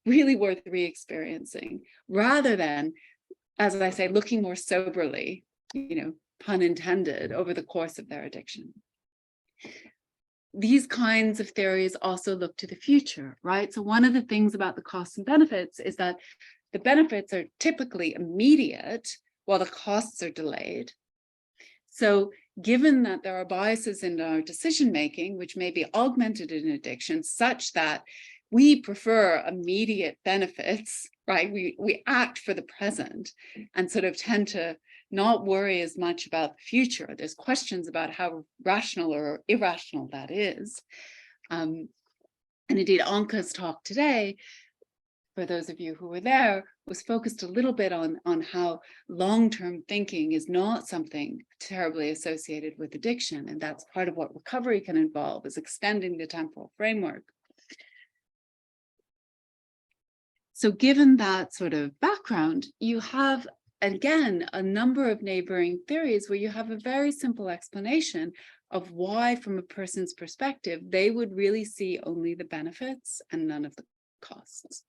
Really worth re-experiencing, rather than, as I say, looking more soberly, pun intended, over the course of their addiction. These kinds of theories also look to the future, right? So one of the things about the costs and benefits is that the benefits are typically immediate while the costs are delayed. So given that there are biases in our decision-making, which may be augmented in addiction, such that we prefer immediate benefits, right? We act for the present and sort of tend to not worry as much about the future. There's questions about how rational or irrational that is. And indeed, Anka's talk today, for those of you who were there, was focused a little bit on how long-term thinking is not something terribly associated with addiction. And that's part of what recovery can involve, is extending the temporal framework. So given that sort of background, you have, again, a number of neighboring theories where you have a very simple explanation of why, from a person's perspective, they would really see only the benefits and none of the costs.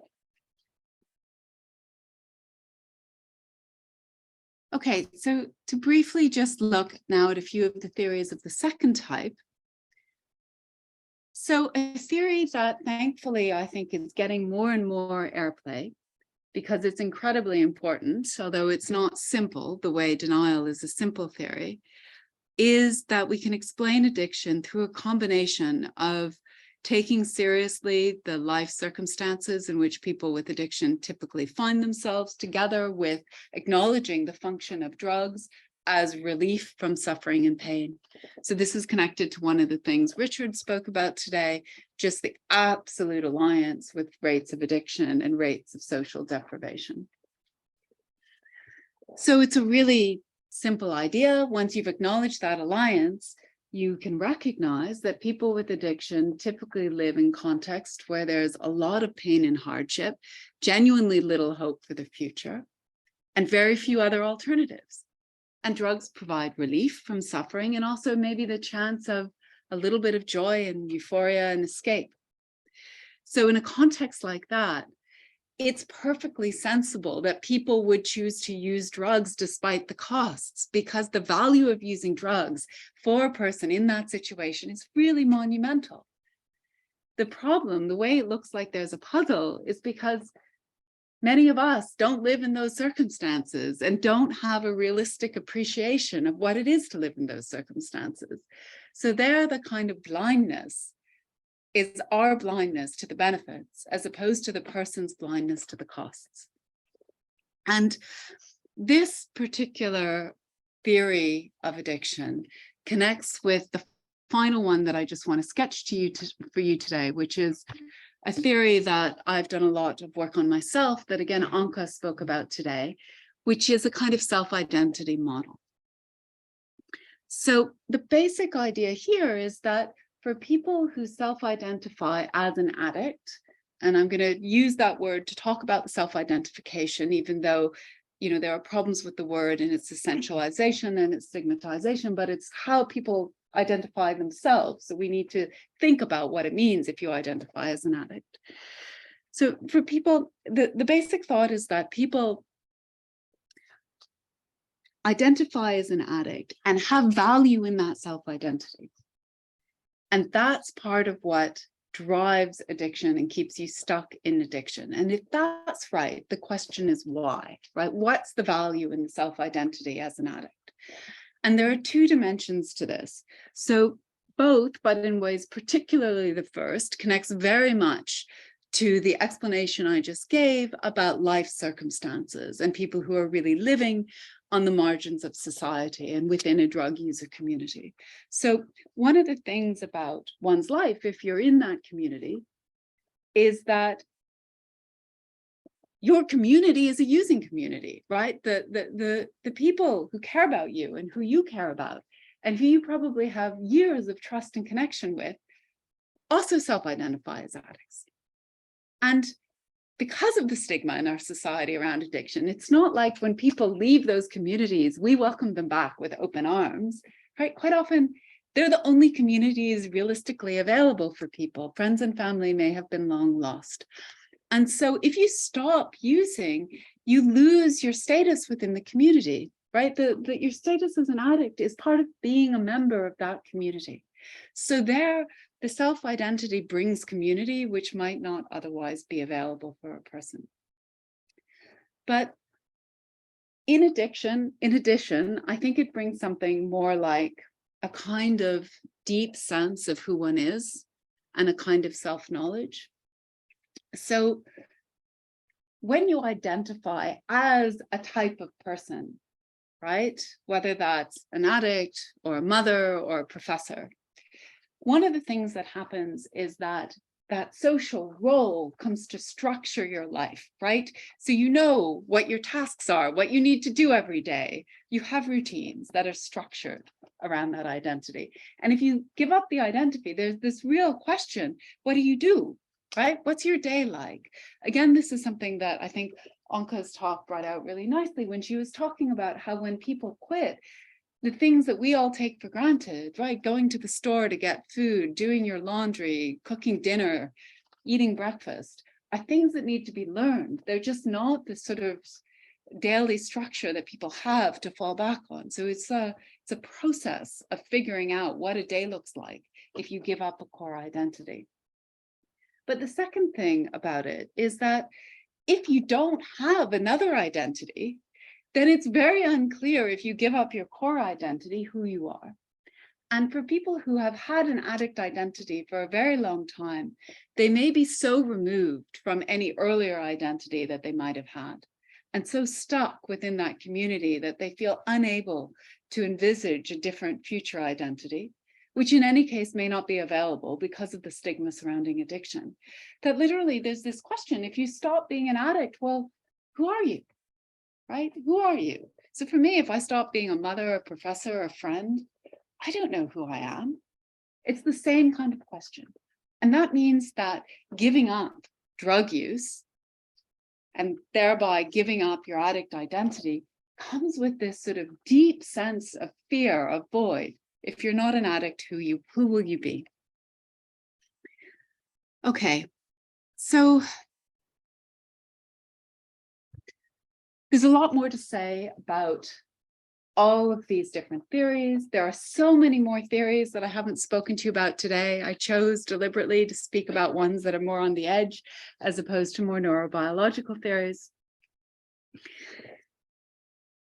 Okay, so to briefly just look now at a few of the theories of the second type. So a theory that thankfully I think is getting more and more airplay because it's incredibly important, although it's not simple, the way denial is a simple theory, is that we can explain addiction through a combination of taking seriously the life circumstances in which people with addiction typically find themselves, together with acknowledging the function of drugs as relief from suffering and pain. So this is connected to one of the things Richard spoke about today, just the absolute alliance with rates of addiction and rates of social deprivation. So it's a really simple idea. Once you've acknowledged that alliance, you can recognize that people with addiction typically live in context where there's a lot of pain and hardship, genuinely little hope for the future, and very few other alternatives. And drugs provide relief from suffering and also maybe the chance of a little bit of joy and euphoria and escape. So in a context like that, it's perfectly sensible that people would choose to use drugs despite the costs, because the value of using drugs for a person in that situation is really monumental. The problem, the way it looks like there's a puzzle, is because many of us don't live in those circumstances and don't have a realistic appreciation of what it is to live in those circumstances. So there, the kind of blindness is our blindness to the benefits as opposed to the person's blindness to the costs. And this particular theory of addiction connects with the final one that I just want to sketch to you for you today, which is a theory that I've done a lot of work on myself, that again, Anka spoke about today, which is a kind of self-identity model. So the basic idea here is that for people who self-identify as an addict, and I'm going to use that word to talk about the self-identification, even though, you know, there are problems with the word and its essentialization and its stigmatization, but it's how people identify themselves. So we need to think about what it means if you identify as an addict. So for people, the basic thought is that people identify as an addict and have value in that self-identity. And that's part of what drives addiction and keeps you stuck in addiction. And if that's right, the question is why, right? What's the value in the self-identity as an addict? And there are two dimensions to this. So both, but in ways particularly the first, connects very much to the explanation I just gave about life circumstances and people who are really living on the margins of society and within a drug user community. So one of the things about one's life, if you're in that community, is that your community is a using community, right? The people who care about you and who you care about and who you probably have years of trust and connection with also self-identify as addicts. And because of the stigma in our society around addiction, it's not like when people leave those communities, we welcome them back with open arms, right? Quite often, they're the only communities realistically available for people. Friends and family may have been long lost. And so if you stop using, you lose your status within the community, right? Your status as an addict is part of being a member of that community. So there, the self-identity brings community, which might not otherwise be available for a person. But in addition, I think it brings something more like a kind of deep sense of who one is and a kind of self-knowledge. So when you identify as a type of person, right, whether that's an addict or a mother or a professor, one of the things that happens is that that social role comes to structure your life, right? So you know what your tasks are, what you need to do every day. You have routines that are structured around that identity. And if you give up the identity, there's this real question, what do you do, right? What's your day like? Again, this is something that I think Anka's talk brought out really nicely when she was talking about how when people quit, the things that we all take for granted, right? Going to the store to get food, doing your laundry, cooking dinner, eating breakfast, are things that need to be learned. They're just not the sort of daily structure that people have to fall back on. So it's a process of figuring out what a day looks like if you give up a core identity. But the second thing about it is that if you don't have another identity, then it's very unclear if you give up your core identity who you are. And for people who have had an addict identity for a very long time, they may be so removed from any earlier identity that they might have had, and so stuck within that community that they feel unable to envisage a different future identity, which in any case may not be available because of the stigma surrounding addiction. That literally there's this question, if you stop being an addict, well, who are you? Right? Who are you? So for me, if I stop being a mother, a professor, a friend, I don't know who I am. It's the same kind of question. And that means that giving up drug use and thereby giving up your addict identity comes with this sort of deep sense of fear, of void. If you're not an addict, who will you be? Okay, so there's a lot more to say about all of these different theories. There are so many more theories that I haven't spoken to you about today. I chose deliberately to speak about ones that are more on the edge as opposed to more neurobiological theories.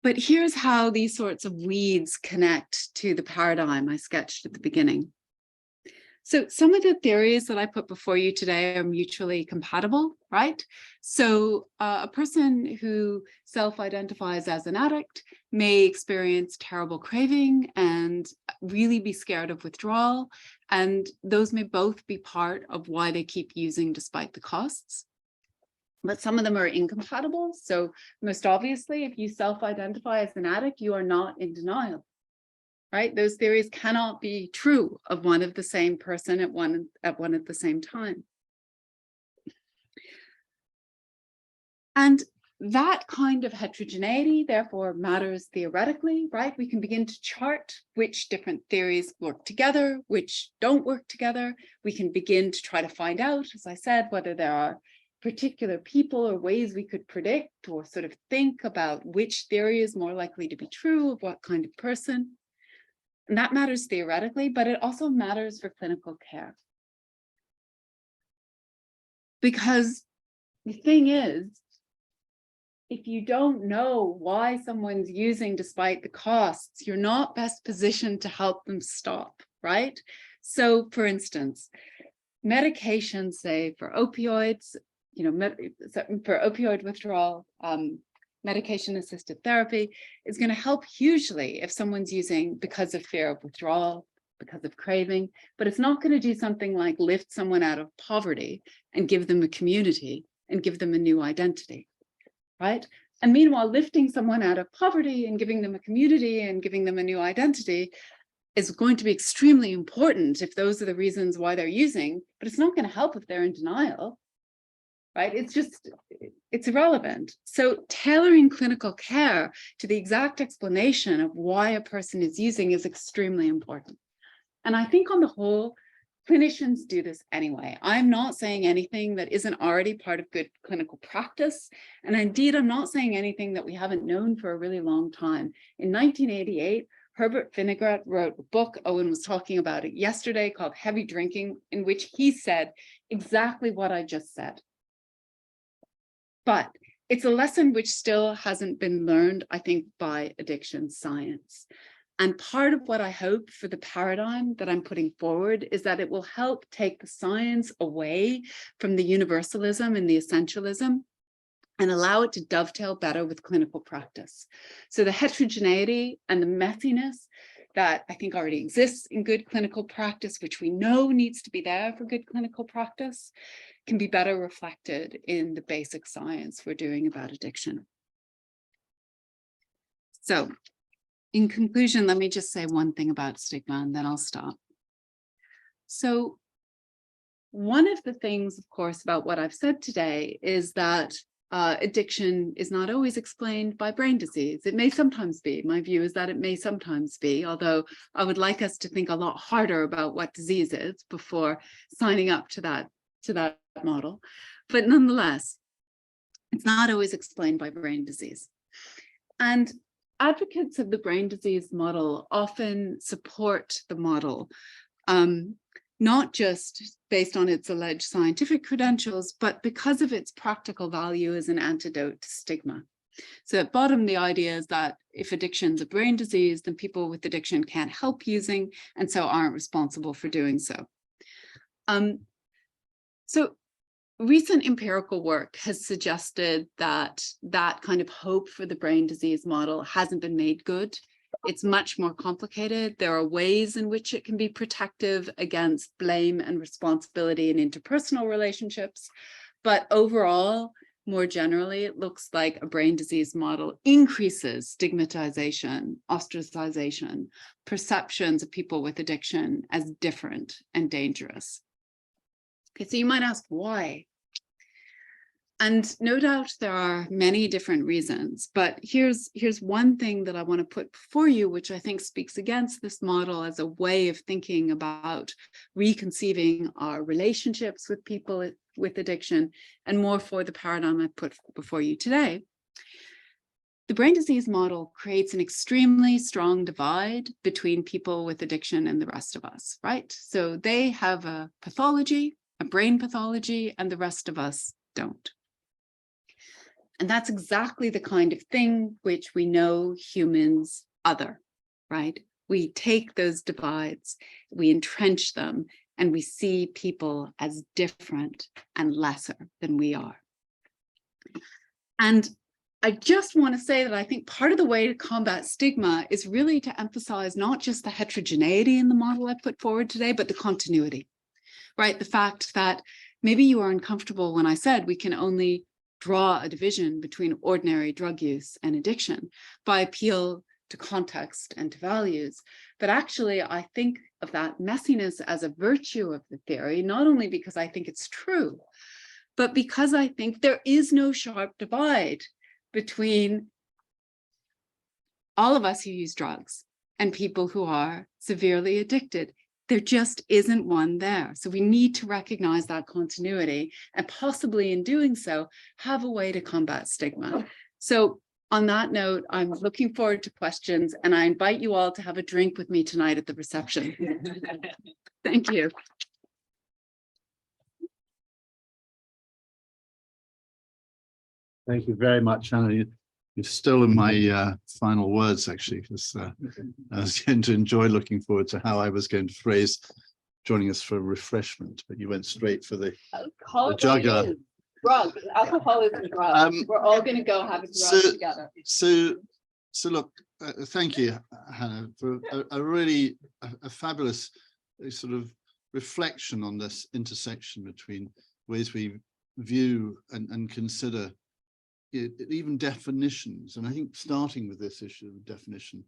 But here's how these sorts of weeds connect to the paradigm I sketched at the beginning. So some of the theories that I put before you today are mutually compatible, right? So a person who self-identifies as an addict may experience terrible craving and really be scared of withdrawal. And those may both be part of why they keep using despite the costs. But some of them are incompatible. So most obviously, if you self-identify as an addict, you are not in denial. Right? Those theories cannot be true of one of the same person at one at the same time. And that kind of heterogeneity, therefore, matters theoretically, right? We can begin to chart which different theories work together, which don't work together. We can begin to try to find out, as I said, whether there are particular people or ways we could predict or sort of think about which theory is more likely to be true of what kind of person. And that matters theoretically, but it also matters for clinical care. Because the thing is, if you don't know why someone's using despite the costs, you're not best positioned to help them stop, right? So for instance, medications, say for opioids, for opioid withdrawal, medication-assisted therapy is going to help hugely if someone's using because of fear of withdrawal, because of craving, but it's not going to do something like lift someone out of poverty and give them a community and give them a new identity, right? And meanwhile, lifting someone out of poverty and giving them a community and giving them a new identity is going to be extremely important if those are the reasons why they're using, but it's not going to help if they're in denial. Right? It's irrelevant. So tailoring clinical care to the exact explanation of why a person is using is extremely important. And I think on the whole, clinicians do this anyway. I'm not saying anything that isn't already part of good clinical practice. And indeed, I'm not saying anything that we haven't known for a really long time. In 1988, Herbert Vinaigrette wrote a book, Owen was talking about it yesterday, called Heavy Drinking, in which he said exactly what I just said. But it's a lesson which still hasn't been learned, I think, by addiction science. And part of what I hope for the paradigm that I'm putting forward is that it will help take the science away from the universalism and the essentialism and allow it to dovetail better with clinical practice. So the heterogeneity and the messiness that I think already exists in good clinical practice, which we know needs to be there for good clinical practice, can be better reflected in the basic science we're doing about addiction. So in conclusion, let me just say one thing about stigma and then I'll stop. So one of the things, of course, about what I've said today is that addiction is not always explained by brain disease. It may sometimes be. My view is that it may sometimes be, although I would like us to think a lot harder about what disease is before signing up to that model. But nonetheless, it's not always explained by brain disease. And advocates of the brain disease model often support the model, not just based on its alleged scientific credentials, but because of its practical value as an antidote to stigma. So at bottom, the idea is that if addiction's a brain disease, then people with addiction can't help using and so aren't responsible for doing so. So recent empirical work has suggested that that kind of hope for the brain disease model hasn't been made good. It's much more complicated. There are ways in which it can be protective against blame and responsibility in interpersonal relationships. But overall, more generally, it looks like a brain disease model increases stigmatization, ostracization, perceptions of people with addiction as different and dangerous. Okay, so you might ask why? And no doubt there are many different reasons, but here's one thing that I want to put before you, which I think speaks against this model as a way of thinking about reconceiving our relationships with people with addiction, and more for the paradigm I put before you today. The brain disease model creates an extremely strong divide between people with addiction and the rest of us, right? So they have a pathology, a brain pathology, and the rest of us don't. And that's exactly the kind of thing which we know humans other, right? We take those divides, we entrench them, and we see people as different and lesser than we are. And I just want to say that I think part of the way to combat stigma is really to emphasize not just the heterogeneity in the model I put forward today, but the continuity, right? The fact that maybe you are uncomfortable when I said we can only draw a division between ordinary drug use and addiction by appeal to context and to values. But actually, I think of that messiness as a virtue of the theory, not only because I think it's true, but because I think there is no sharp divide between all of us who use drugs and people who are severely addicted. There just isn't one there. So we need to recognize that continuity and possibly in doing so, have a way to combat stigma. So on that note, I'm looking forward to questions and I invite you all to have a drink with me tonight at the reception. Thank you. Thank you very much, Hannah. You've stolen my final words, actually, because I was going to enjoy looking forward to how I was going to phrase joining us for refreshment, but you went straight for the jugular. Drug. Alcohol is a drug. We're all going to go have a drug together. So look, thank you, Hannah, for a really fabulous sort of reflection on this intersection between ways we view and consider even definitions. And I think starting with this issue of definition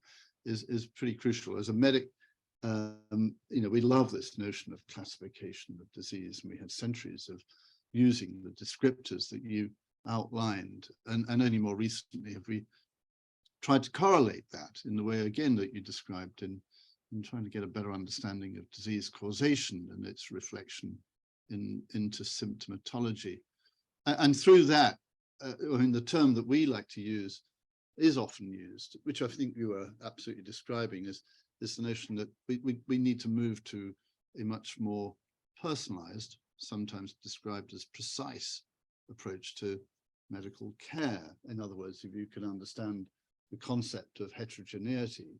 is pretty crucial. As a medic, we love this notion of classification of disease, and we have centuries of using the descriptors that you outlined, and only more recently have we tried to correlate that in the way again that you described in trying to get a better understanding of disease causation and its reflection into symptomatology. And through that, I mean, the term that we like to use is often used, which I think you were absolutely describing, is the notion that we need to move to a much more personalized, sometimes described as precise approach to medical care. In other words, if you can understand the concept of heterogeneity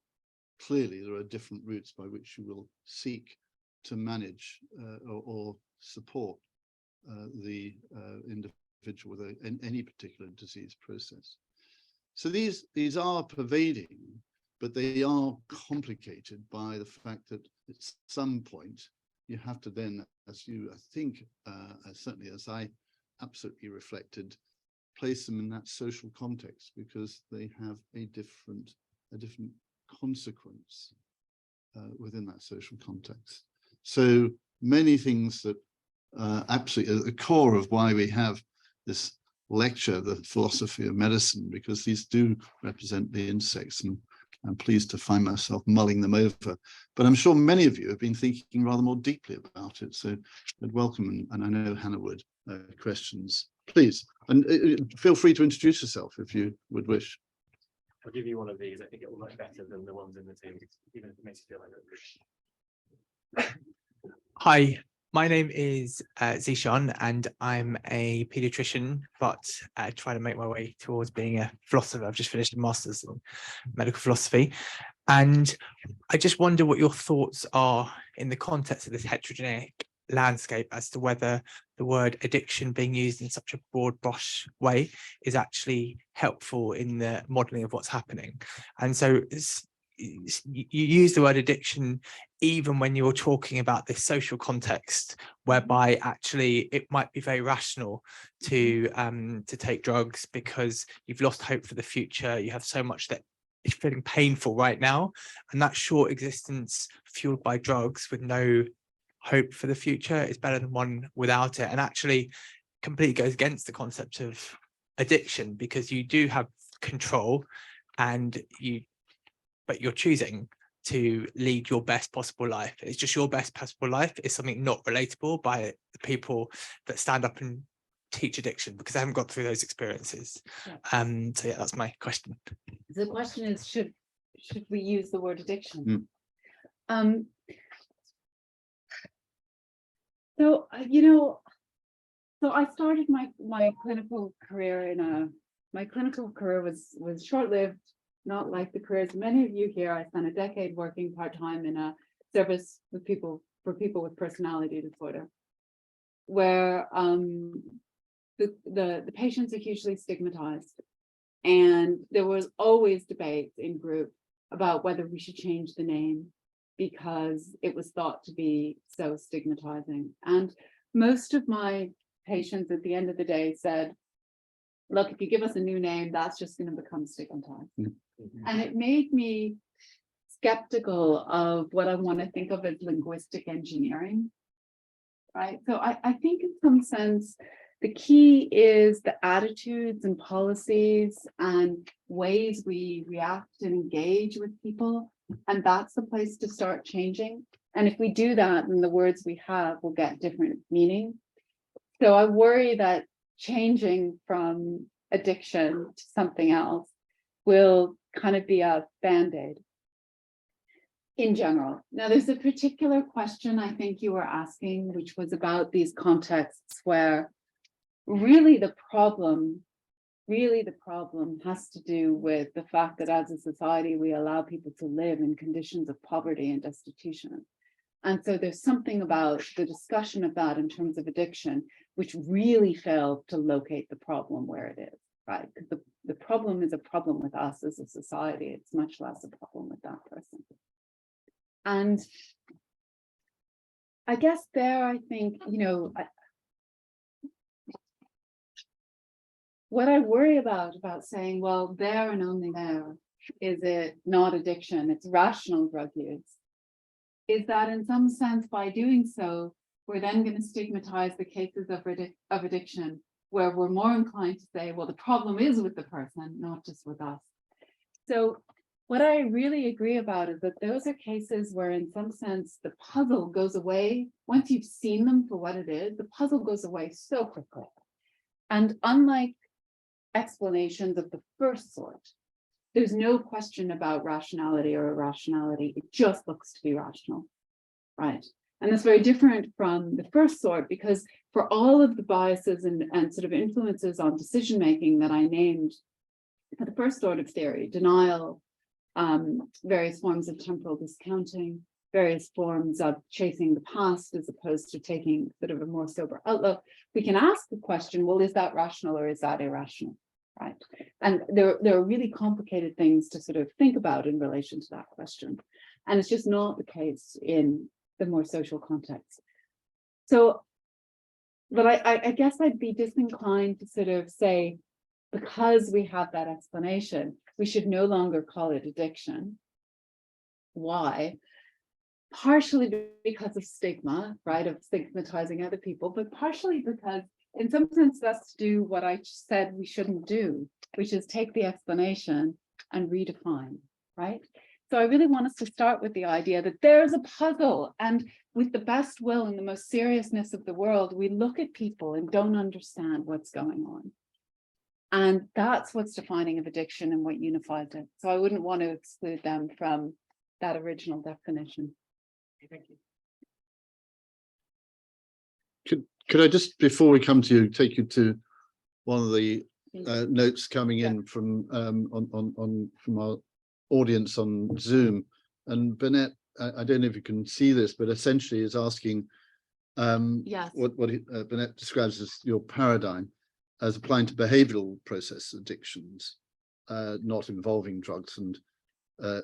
clearly there are different routes by which you will seek to manage or support the individual with any particular disease process. So these are pervading, but they are complicated by the fact that at some point you have to then, as you, I think, certainly as I absolutely reflected, place them in that social context, because they have a different consequence within that social context. So many things that absolutely at the core of why we have this lecture, the philosophy of medicine, because these do represent the intersects, and I'm pleased to find myself mulling them over. But I'm sure many of you have been thinking rather more deeply about it. So I'd welcome, and I know Hannah would, questions, please. And feel free to introduce yourself if you would wish. I'll give you one of these. I think it will look better than the ones in the team, even if it makes you feel like it. Hi, my name is Zishan, and I'm a paediatrician, but trying to make my way towards being a philosopher. I've just finished a master's in medical philosophy, and I just wonder what your thoughts are in the context of this heterogeneous landscape as to whether the word addiction being used in such a broad brush way is actually helpful in the modelling of what's happening. And so you use the word addiction even when you're talking about this social context, whereby actually it might be very rational to take drugs because you've lost hope for the future. You have so much that is feeling painful right now, and that short existence fueled by drugs with no hope for the future is better than one without it, and actually completely goes against the concept of addiction, because you do have control but you're choosing to lead your best possible life. It's just your best possible life is something not relatable by the people that stand up and teach addiction, because I haven't got through those experiences. Yeah. So yeah, that's my question. The question is, should we use the word addiction? So so I started my clinical career my clinical career was short-lived, not like the careers of many of you here. I spent a decade working part-time in a service for people with personality disorder, where the patients are hugely stigmatized, and there was always debate in group about whether we should change the name because it was thought to be so stigmatizing. And most of my patients at the end of the day said, look, if you give us a new name, that's just going to become stigmatized. Mm-hmm. And it made me skeptical of what I want to think of as linguistic engineering, right? So I think in some sense, the key is the attitudes and policies and ways we react and engage with people. And that's the place to start changing. And if we do that, then the words we have will get different meaning. So I worry that changing from addiction to something else will kind of be a band-aid in general. Now, there's a particular question I think you were asking, which was about these contexts where really the problem has to do with the fact that as a society, we allow people to live in conditions of poverty and destitution. And so there's something about the discussion of that in terms of addiction, which really failed to locate the problem where it is, right? Because the problem is a problem with us as a society. It's much less a problem with that person. And I guess there, I think, what I worry about saying, well, there and only there, is it not addiction, it's rational drug use, is that in some sense, by doing so, we're then going to stigmatize the cases of addiction, where we're more inclined to say, well, the problem is with the person, not just with us. So what I really agree about is that those are cases where in some sense, the puzzle goes away. Once you've seen them for what it is, the puzzle goes away so quickly. And unlike explanations of the first sort, there's no question about rationality or irrationality. It just looks to be rational, right? And that's very different from the first sort, because for all of the biases and sort of influences on decision-making that I named for the first sort of theory, denial, various forms of temporal discounting, various forms of chasing the past as opposed to taking sort of a more sober outlook. We can ask the question, well, is that rational or is that irrational, right? And there are really complicated things to sort of think about in relation to that question. And it's just not the case in the more social context. So, but I guess I'd be disinclined to sort of say, because we have that explanation, we should no longer call it addiction. Why? Partially because of stigma, right, of stigmatizing other people, but partially because in some sense that's to do what I said we shouldn't do, which is take the explanation and redefine, right? So I really want us to start with the idea that there's a puzzle, and with the best will and the most seriousness of the world, we look at people and don't understand what's going on. And that's what's defining of addiction and what unifies it. So I wouldn't want to exclude them from that original definition. Thank you. Could I just, before we come to you, take you to one of the notes coming in from from our audience on Zoom, and Burnett, I don't know if you can see this, but essentially is asking Yes. what Burnett describes as your paradigm as applying to behavioral process addictions, not involving drugs, and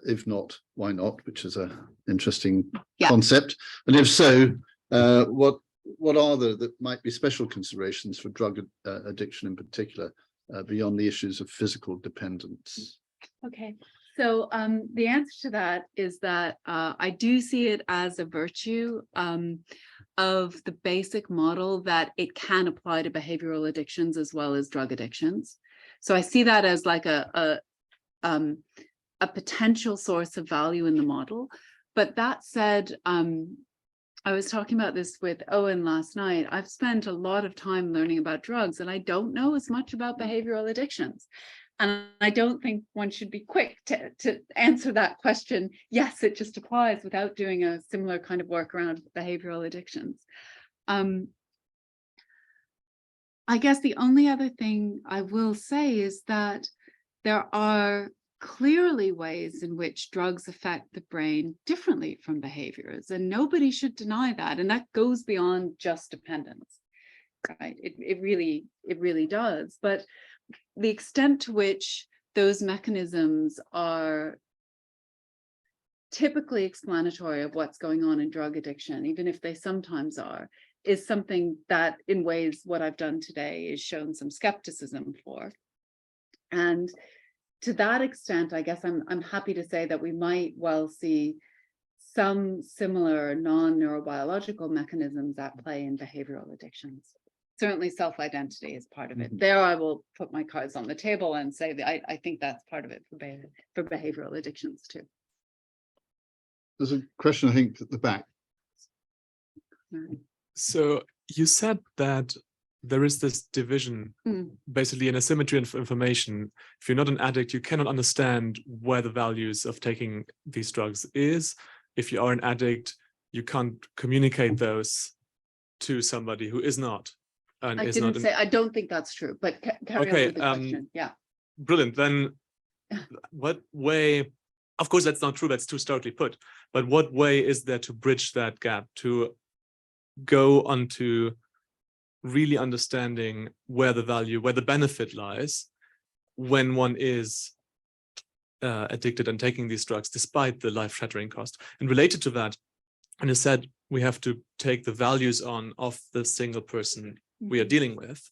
if not, why not? Which is a interesting concept. And if so, what are that might be special considerations for drug addiction in particular, beyond the issues of physical dependence? Okay, so the answer to that is that I do see it as a virtue of the basic model that it can apply to behavioral addictions as well as drug addictions. So I see that as like a potential source of value in the model. But that said, I was talking about this with Owen last night. I've spent a lot of time learning about drugs, and I don't know as much about behavioral addictions. And I don't think one should be quick to answer that question. Yes, it just applies, without doing a similar kind of work around behavioral addictions. I guess the only other thing I will say is that there are clearly ways in which drugs affect the brain differently from behaviors, and nobody should deny that. And that goes beyond just dependence, right? It really does. But the extent to which those mechanisms are typically explanatory of what's going on in drug addiction, even if they sometimes are, is something that in ways what I've done today is shown some skepticism for. And to that extent, I guess I'm happy to say that we might well see some similar non-neurobiological mechanisms at play in behavioral addictions. Certainly self-identity is part of it. There I will put my cards on the table and say that I think that's part of it for behavioral addictions too. There's a question, I think, at the back. So you said that there is this division, basically an asymmetry of information. If you're not an addict, you cannot understand where the values of taking these drugs is. If you are an addict, you can't communicate those to somebody who is not. And I is didn't not say, I don't think that's true, but carry on with the question. Yeah. Brilliant. Then what way, of course, that's not true. That's too starkly put. But what way is there to bridge that gap, to go onto really understanding where the value, where the benefit lies when one is addicted and taking these drugs, despite the life-shattering cost? And related to that, and you said we have to take the values on of the single person we are dealing with.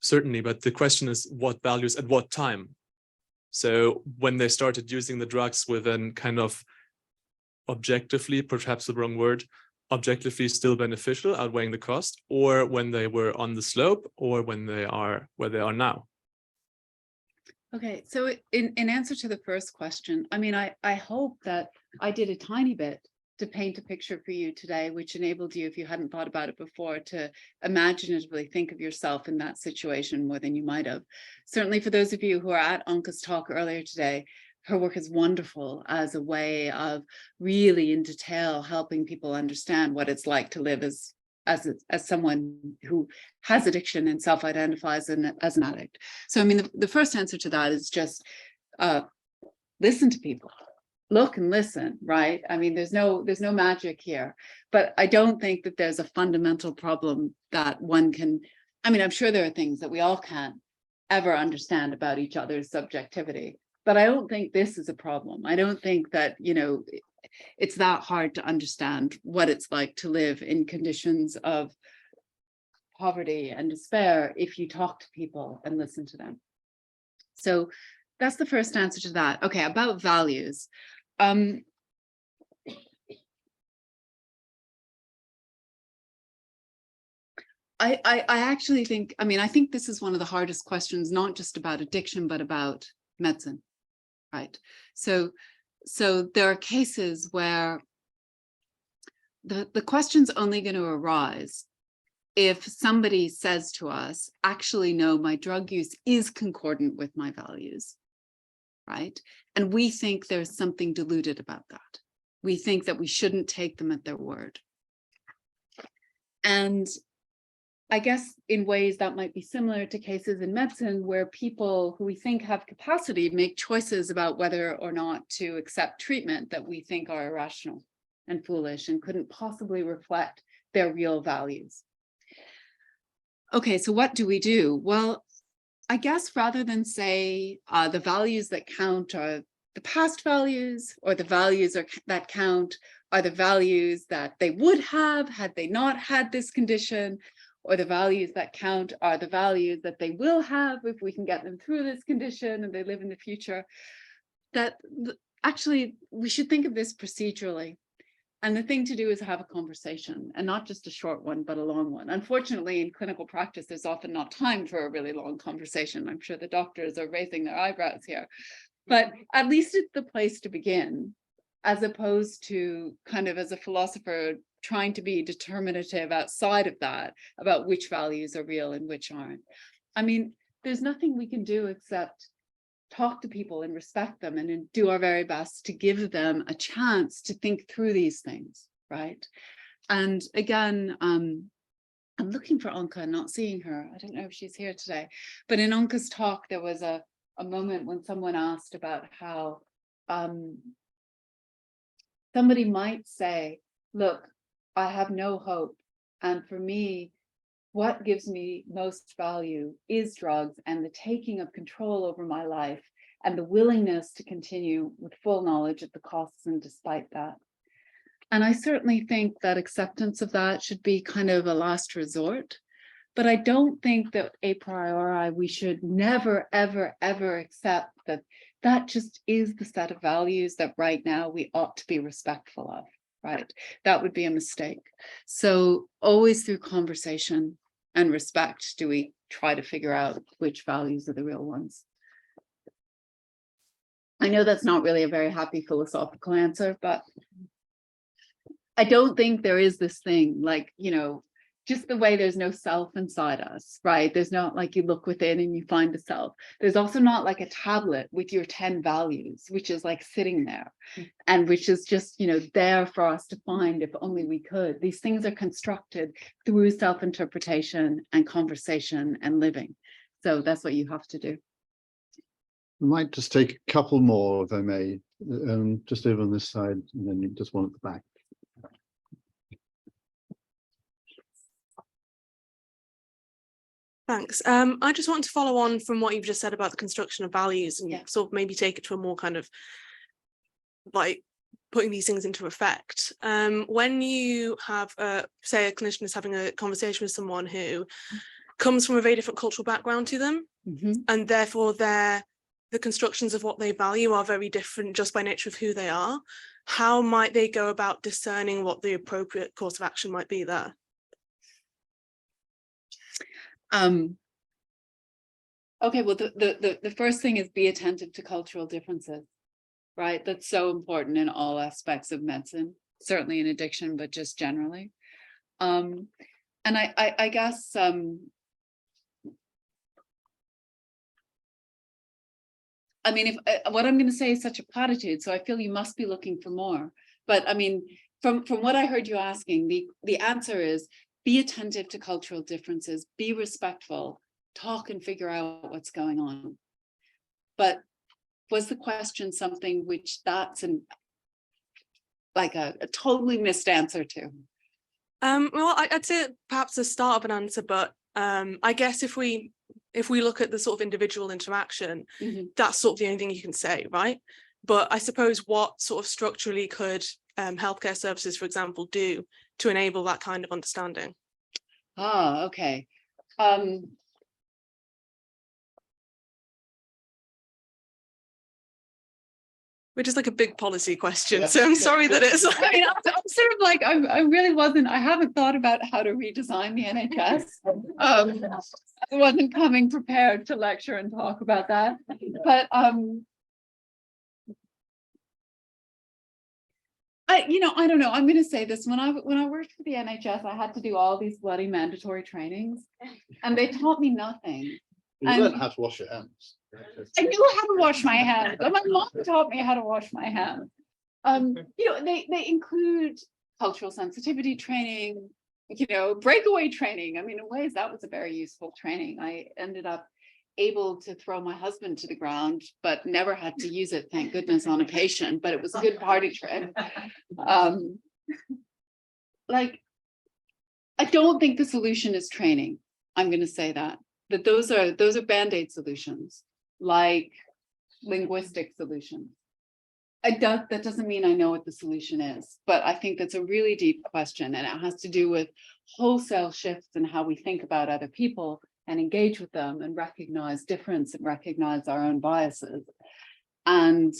Certainly, but the question is what values at what time? So when they started using the drugs with a kind of objectively, perhaps the wrong word, objectively still beneficial, outweighing the cost, or when they were on the slope, or when they are where they are now? Okay, so in answer to the first question, I mean, I hope that I did a tiny bit to paint a picture for you today, which enabled you, if you hadn't thought about it before, to imaginatively think of yourself in that situation more than you might have. Certainly for those of you who are at Anka's talk earlier today, her work is wonderful as a way of really in detail helping people understand what it's like to live as someone who has addiction and self-identifies as an addict. So I mean, the first answer to that is just listen to people, look and listen, right? I mean, there's no magic here, but I don't think that there's a fundamental problem that one can, I mean, I'm sure there are things that we all can't ever understand about each other's subjectivity, but I don't think this is a problem. I don't think that, you know, it's that hard to understand what it's like to live in conditions of poverty and despair if you talk to people and listen to them. So that's the first answer to that. Okay, about values. I actually think, I mean, I think this is one of the hardest questions, not just about addiction, but about medicine, right? So there are cases where the question's only going to arise if somebody says to us, actually, no, my drug use is concordant with my values, right? And we think there's something diluted about that. We think that we shouldn't take them at their word. And I guess in ways that might be similar to cases in medicine where people who we think have capacity make choices about whether or not to accept treatment that we think are irrational and foolish and couldn't possibly reflect their real values. Okay, so what do we do? Well, I guess rather than say the values that count are the past values, or the values that count are the values that they would have had they not had this condition, or the values that count are the values that they will have if we can get them through this condition and they live in the future, that actually we should think of this procedurally. And the thing to do is have a conversation, and not just a short one, but a long one. Unfortunately, in clinical practice, there's often not time for a really long conversation. I'm sure the doctors are raising their eyebrows here, but at least it's the place to begin, as opposed to kind of as a philosopher trying to be determinative outside of that about which values are real and which aren't. I mean, there's nothing we can do except talk to people and respect them and do our very best to give them a chance to think through these things, right? And again, I'm looking for Anka, not seeing her. I don't know if she's here today, but in Anka's talk, there was a moment when someone asked about how somebody might say, look, I have no hope. And for me, what gives me most value is drugs and the taking of control over my life and the willingness to continue with full knowledge of the costs and despite that. And I certainly think that acceptance of that should be kind of a last resort. But I don't think that a priori we should never, ever, ever accept that that just is the set of values that right now we ought to be respectful of, right? That would be a mistake. So always through conversation and respect do we try to figure out which values are the real ones. I know that's not really a very happy philosophical answer, but I don't think there is this thing like, you know, just the way there's no self inside us, right? There's not like you look within and you find the self. There's also not like a tablet with your 10 values, which is like sitting there and which is just, you know, there for us to find if only we could. These things are constructed through self-interpretation and conversation and living. So that's what you have to do. I might just take a couple more, if I may, just over on this side, and then just one at the back. Thanks. I just want to follow on from what you've just said about the construction of values and sort of maybe take it to a more kind of like putting these things into effect. When you have, say, a clinician is having a conversation with someone who comes from a very different cultural background to them, and therefore the constructions of what they value are very different just by nature of who they are, how might they go about discerning what the appropriate course of action might be there? Okay, well, the first thing is be attentive to cultural differences, right? That's so important in all aspects of medicine, certainly in addiction, but just generally. And I guess, I mean, if what I'm going to say is such a platitude, so I feel you must be looking for more. But I mean, from what I heard you asking, the answer is be attentive to cultural differences, be respectful, talk and figure out what's going on. But was the question something which that's like a totally missed answer to? Well, I'd say perhaps the start of an answer, but I guess if we look at the sort of individual interaction, that's sort of the only thing you can say, right? But I suppose what sort of structurally could healthcare services, for example, do to enable that kind of understanding? Ah, okay. Which is like a big policy question, so I'm sorry that it's like... I mean, I'm sort of like, I really wasn't, I haven't thought about how to redesign the NHS. I wasn't coming prepared to lecture and talk about that, but I don't know. I'm going to say this. When I worked for the NHS, I had to do all these bloody mandatory trainings, and they taught me nothing. You learn how to wash your hands. I knew how to wash my hands. And my mom taught me how to wash my hands. They include cultural sensitivity training, breakaway training. I mean, in ways that was a very useful training. I ended up able to throw my husband to the ground, but never had to use it, thank goodness, on a patient, but it was a good party trick. Like, I don't think the solution is training. I'm going to say that those are band-aid solutions, like linguistic solutions. That doesn't mean I know what the solution is, but I think that's a really deep question, and it has to do with wholesale shifts in how we think about other people and engage with them and recognize difference and recognize our own biases. And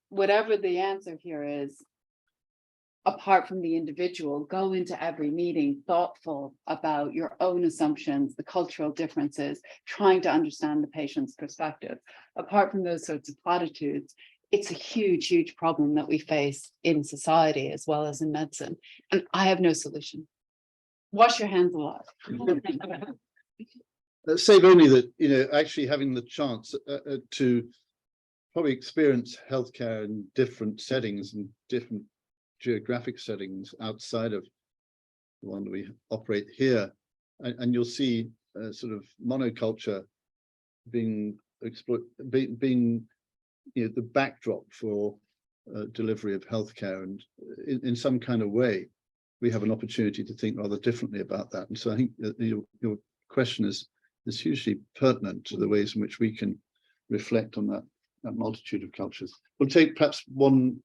whatever the answer here is, apart from the individual, go into every meeting thoughtful about your own assumptions, the cultural differences, trying to understand the patient's perspective. Apart from those sorts of platitudes, it's a huge, huge problem that we face in society as well as in medicine. And I have no solution. Wash your hands a lot. Save only that, actually having the chance to probably experience healthcare in different settings and different geographic settings outside of the one that we operate here, and you'll see sort of monoculture being the backdrop for delivery of healthcare, and in some kind of way we have an opportunity to think rather differently about that. And so I think that your question is hugely pertinent to the ways in which we can reflect on that multitude of cultures. We'll take perhaps one,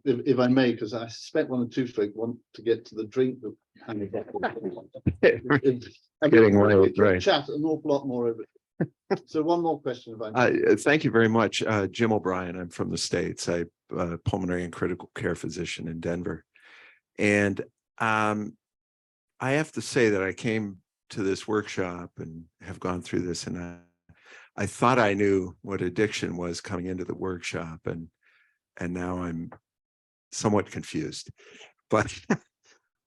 if I may, because I suspect one or two folk want to get to the drink. Getting late, right? Chat an awful lot more over. So one more question, if I may. Thank you very much. Jim O'Brien, I'm from the States. I'm a pulmonary and critical care physician in Denver. And I have to say that I came to this workshop and have gone through this, and I thought I knew what addiction was coming into the workshop, and now I'm somewhat confused. But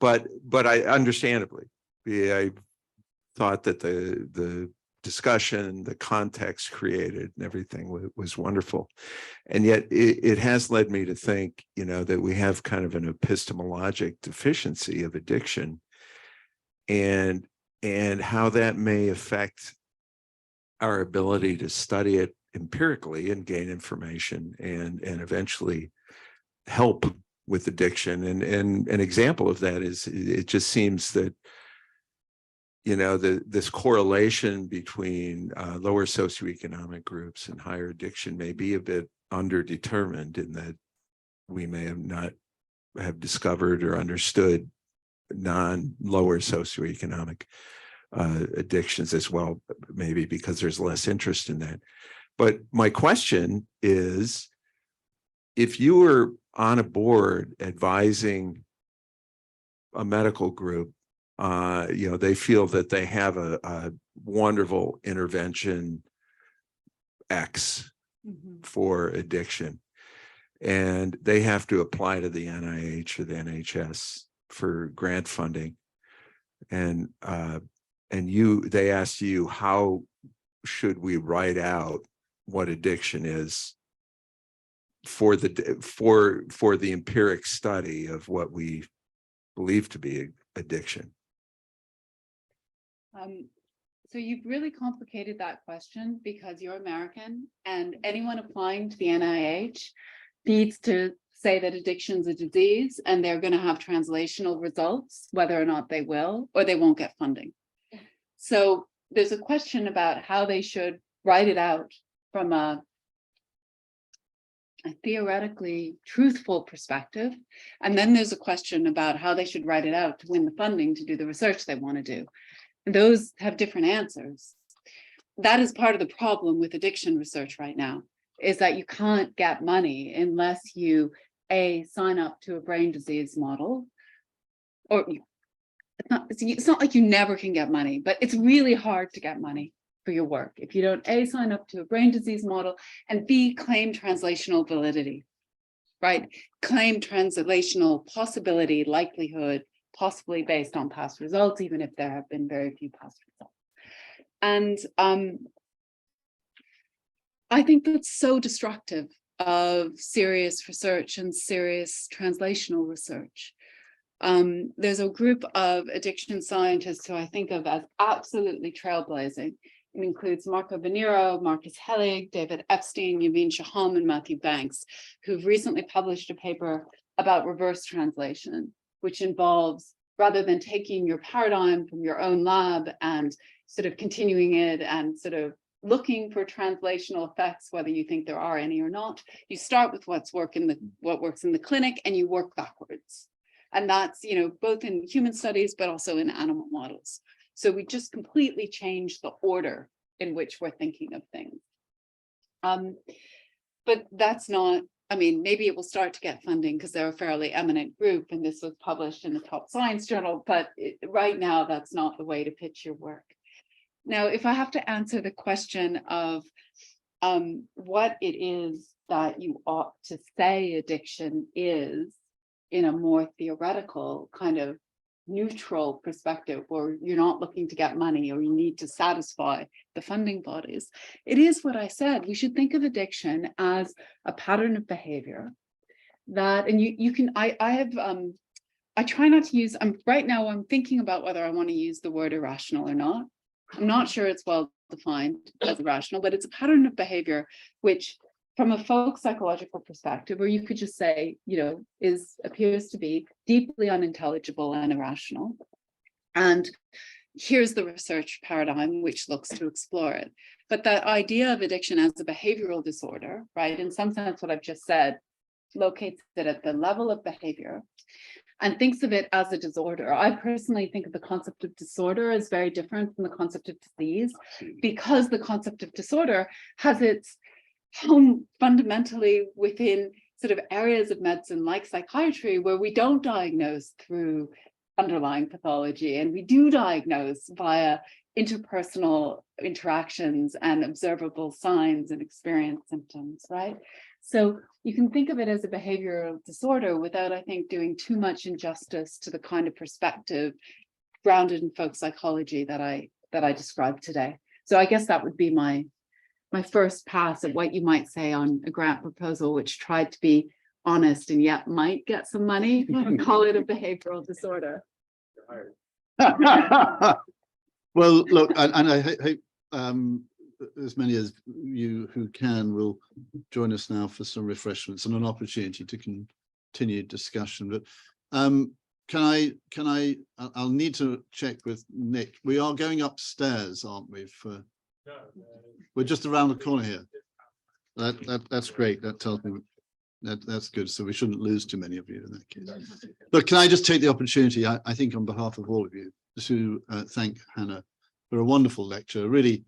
I understandably, I thought that the discussion, the context created and everything was wonderful. And yet it has led me to think, that we have kind of an epistemologic deficiency of addiction, and how that may affect our ability to study it empirically and gain information and eventually help with addiction. And an example of that is, it just seems that this correlation between lower socioeconomic groups and higher addiction may be a bit underdetermined, in that we may not have discovered or understood lower socioeconomic addictions as well, maybe because there's less interest in that. But my question is, if you were on a board advising a medical group, they feel that they have a wonderful intervention X for addiction, and they have to apply to the NIH or the NHS for grant funding, and they ask you, how should we write out what addiction is for the empiric study of what we believe to be addiction? So you've really complicated that question because you're American and anyone applying to the NIH needs to say that addiction's a disease and they're going to have translational results, whether or not they will, or they won't get funding. So there's a question about how they should write it out from a theoretically truthful perspective. And then there's a question about how they should write it out to win the funding to do the research they want to do. And those have different answers. That is part of the problem with addiction research right now, is that you can't get money unless you sign up to a brain disease model, or it's not like you never can get money, but it's really hard to get money for your work if you don't sign up to a brain disease model and claim translational validity, right? Claim translational possibility, likelihood, possibly based on past results, even if there have been very few past results. And I think that's so destructive of serious research and serious translational research. There's a group of addiction scientists who I think of as absolutely trailblazing. It includes Marco Venero, Marcus Hellig, David Epstein, Yavin Shaham, and Matthew Banks, who've recently published a paper about reverse translation, which involves, rather than taking your paradigm from your own lab and sort of continuing it and sort of looking for translational effects, whether you think there are any or not, you start with what works in the clinic and you work backwards. And that's, you know, both in human studies, but also in animal models. So we just completely change the order in which we're thinking of things. But that's not, I mean, maybe it will start to get funding because they're a fairly eminent group and this was published in the top science journal, but right now that's not the way to pitch your work. Now, if I have to answer the question of what it is that you ought to say addiction is in a more theoretical kind of neutral perspective, or you're not looking to get money or you need to satisfy the funding bodies, it is what I said. We should think of addiction as a pattern of behavior that, and you can, I try not to use, right now I'm thinking about whether I want to use the word irrational or not. I'm not sure it's well defined as irrational, but it's a pattern of behavior which, from a folk psychological perspective, or you could just say, you know, appears to be deeply unintelligible and irrational. And here's the research paradigm which looks to explore it. But that idea of addiction as a behavioral disorder, right, in some sense, what I've just said, locates it at the level of behavior and thinks of it as a disorder. I personally think of the concept of disorder as very different from the concept of disease, because the concept of disorder has its home fundamentally within sort of areas of medicine like psychiatry, where we don't diagnose through underlying pathology and we do diagnose via interpersonal interactions and observable signs and experience symptoms, right? So you can think of it as a behavioral disorder without, I think, doing too much injustice to the kind of perspective grounded in folk psychology that I described today. So I guess that would be my first pass at what you might say on a grant proposal, which tried to be honest and yet might get some money and call it a behavioral disorder. Well, look, and I hope as many as you who can will join us now for some refreshments and an opportunity to continue discussion. But I'll need to check with Nick. We are going upstairs, aren't we? We're just around the corner here. That's great. That tells me that's good. So we shouldn't lose too many of you in that case. But can I just take the opportunity, I think on behalf of all of you, to thank Hanna for a wonderful lecture, really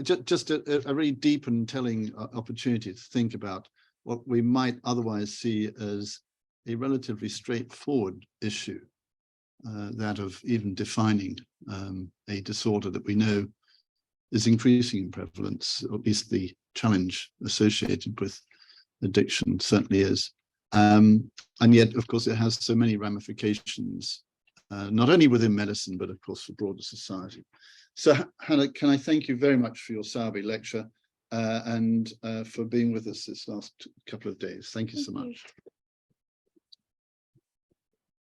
just a really deep and telling opportunity to think about what we might otherwise see as a relatively straightforward issue, that of even defining a disorder that we know is increasing in prevalence, or at least the challenge associated with addiction certainly is. And yet, of course, it has so many ramifications, not only within medicine, but of course for broader society. So Hanna, can I thank you very much for your Sowerby lecture and for being with us this last couple of days. Thank you so much.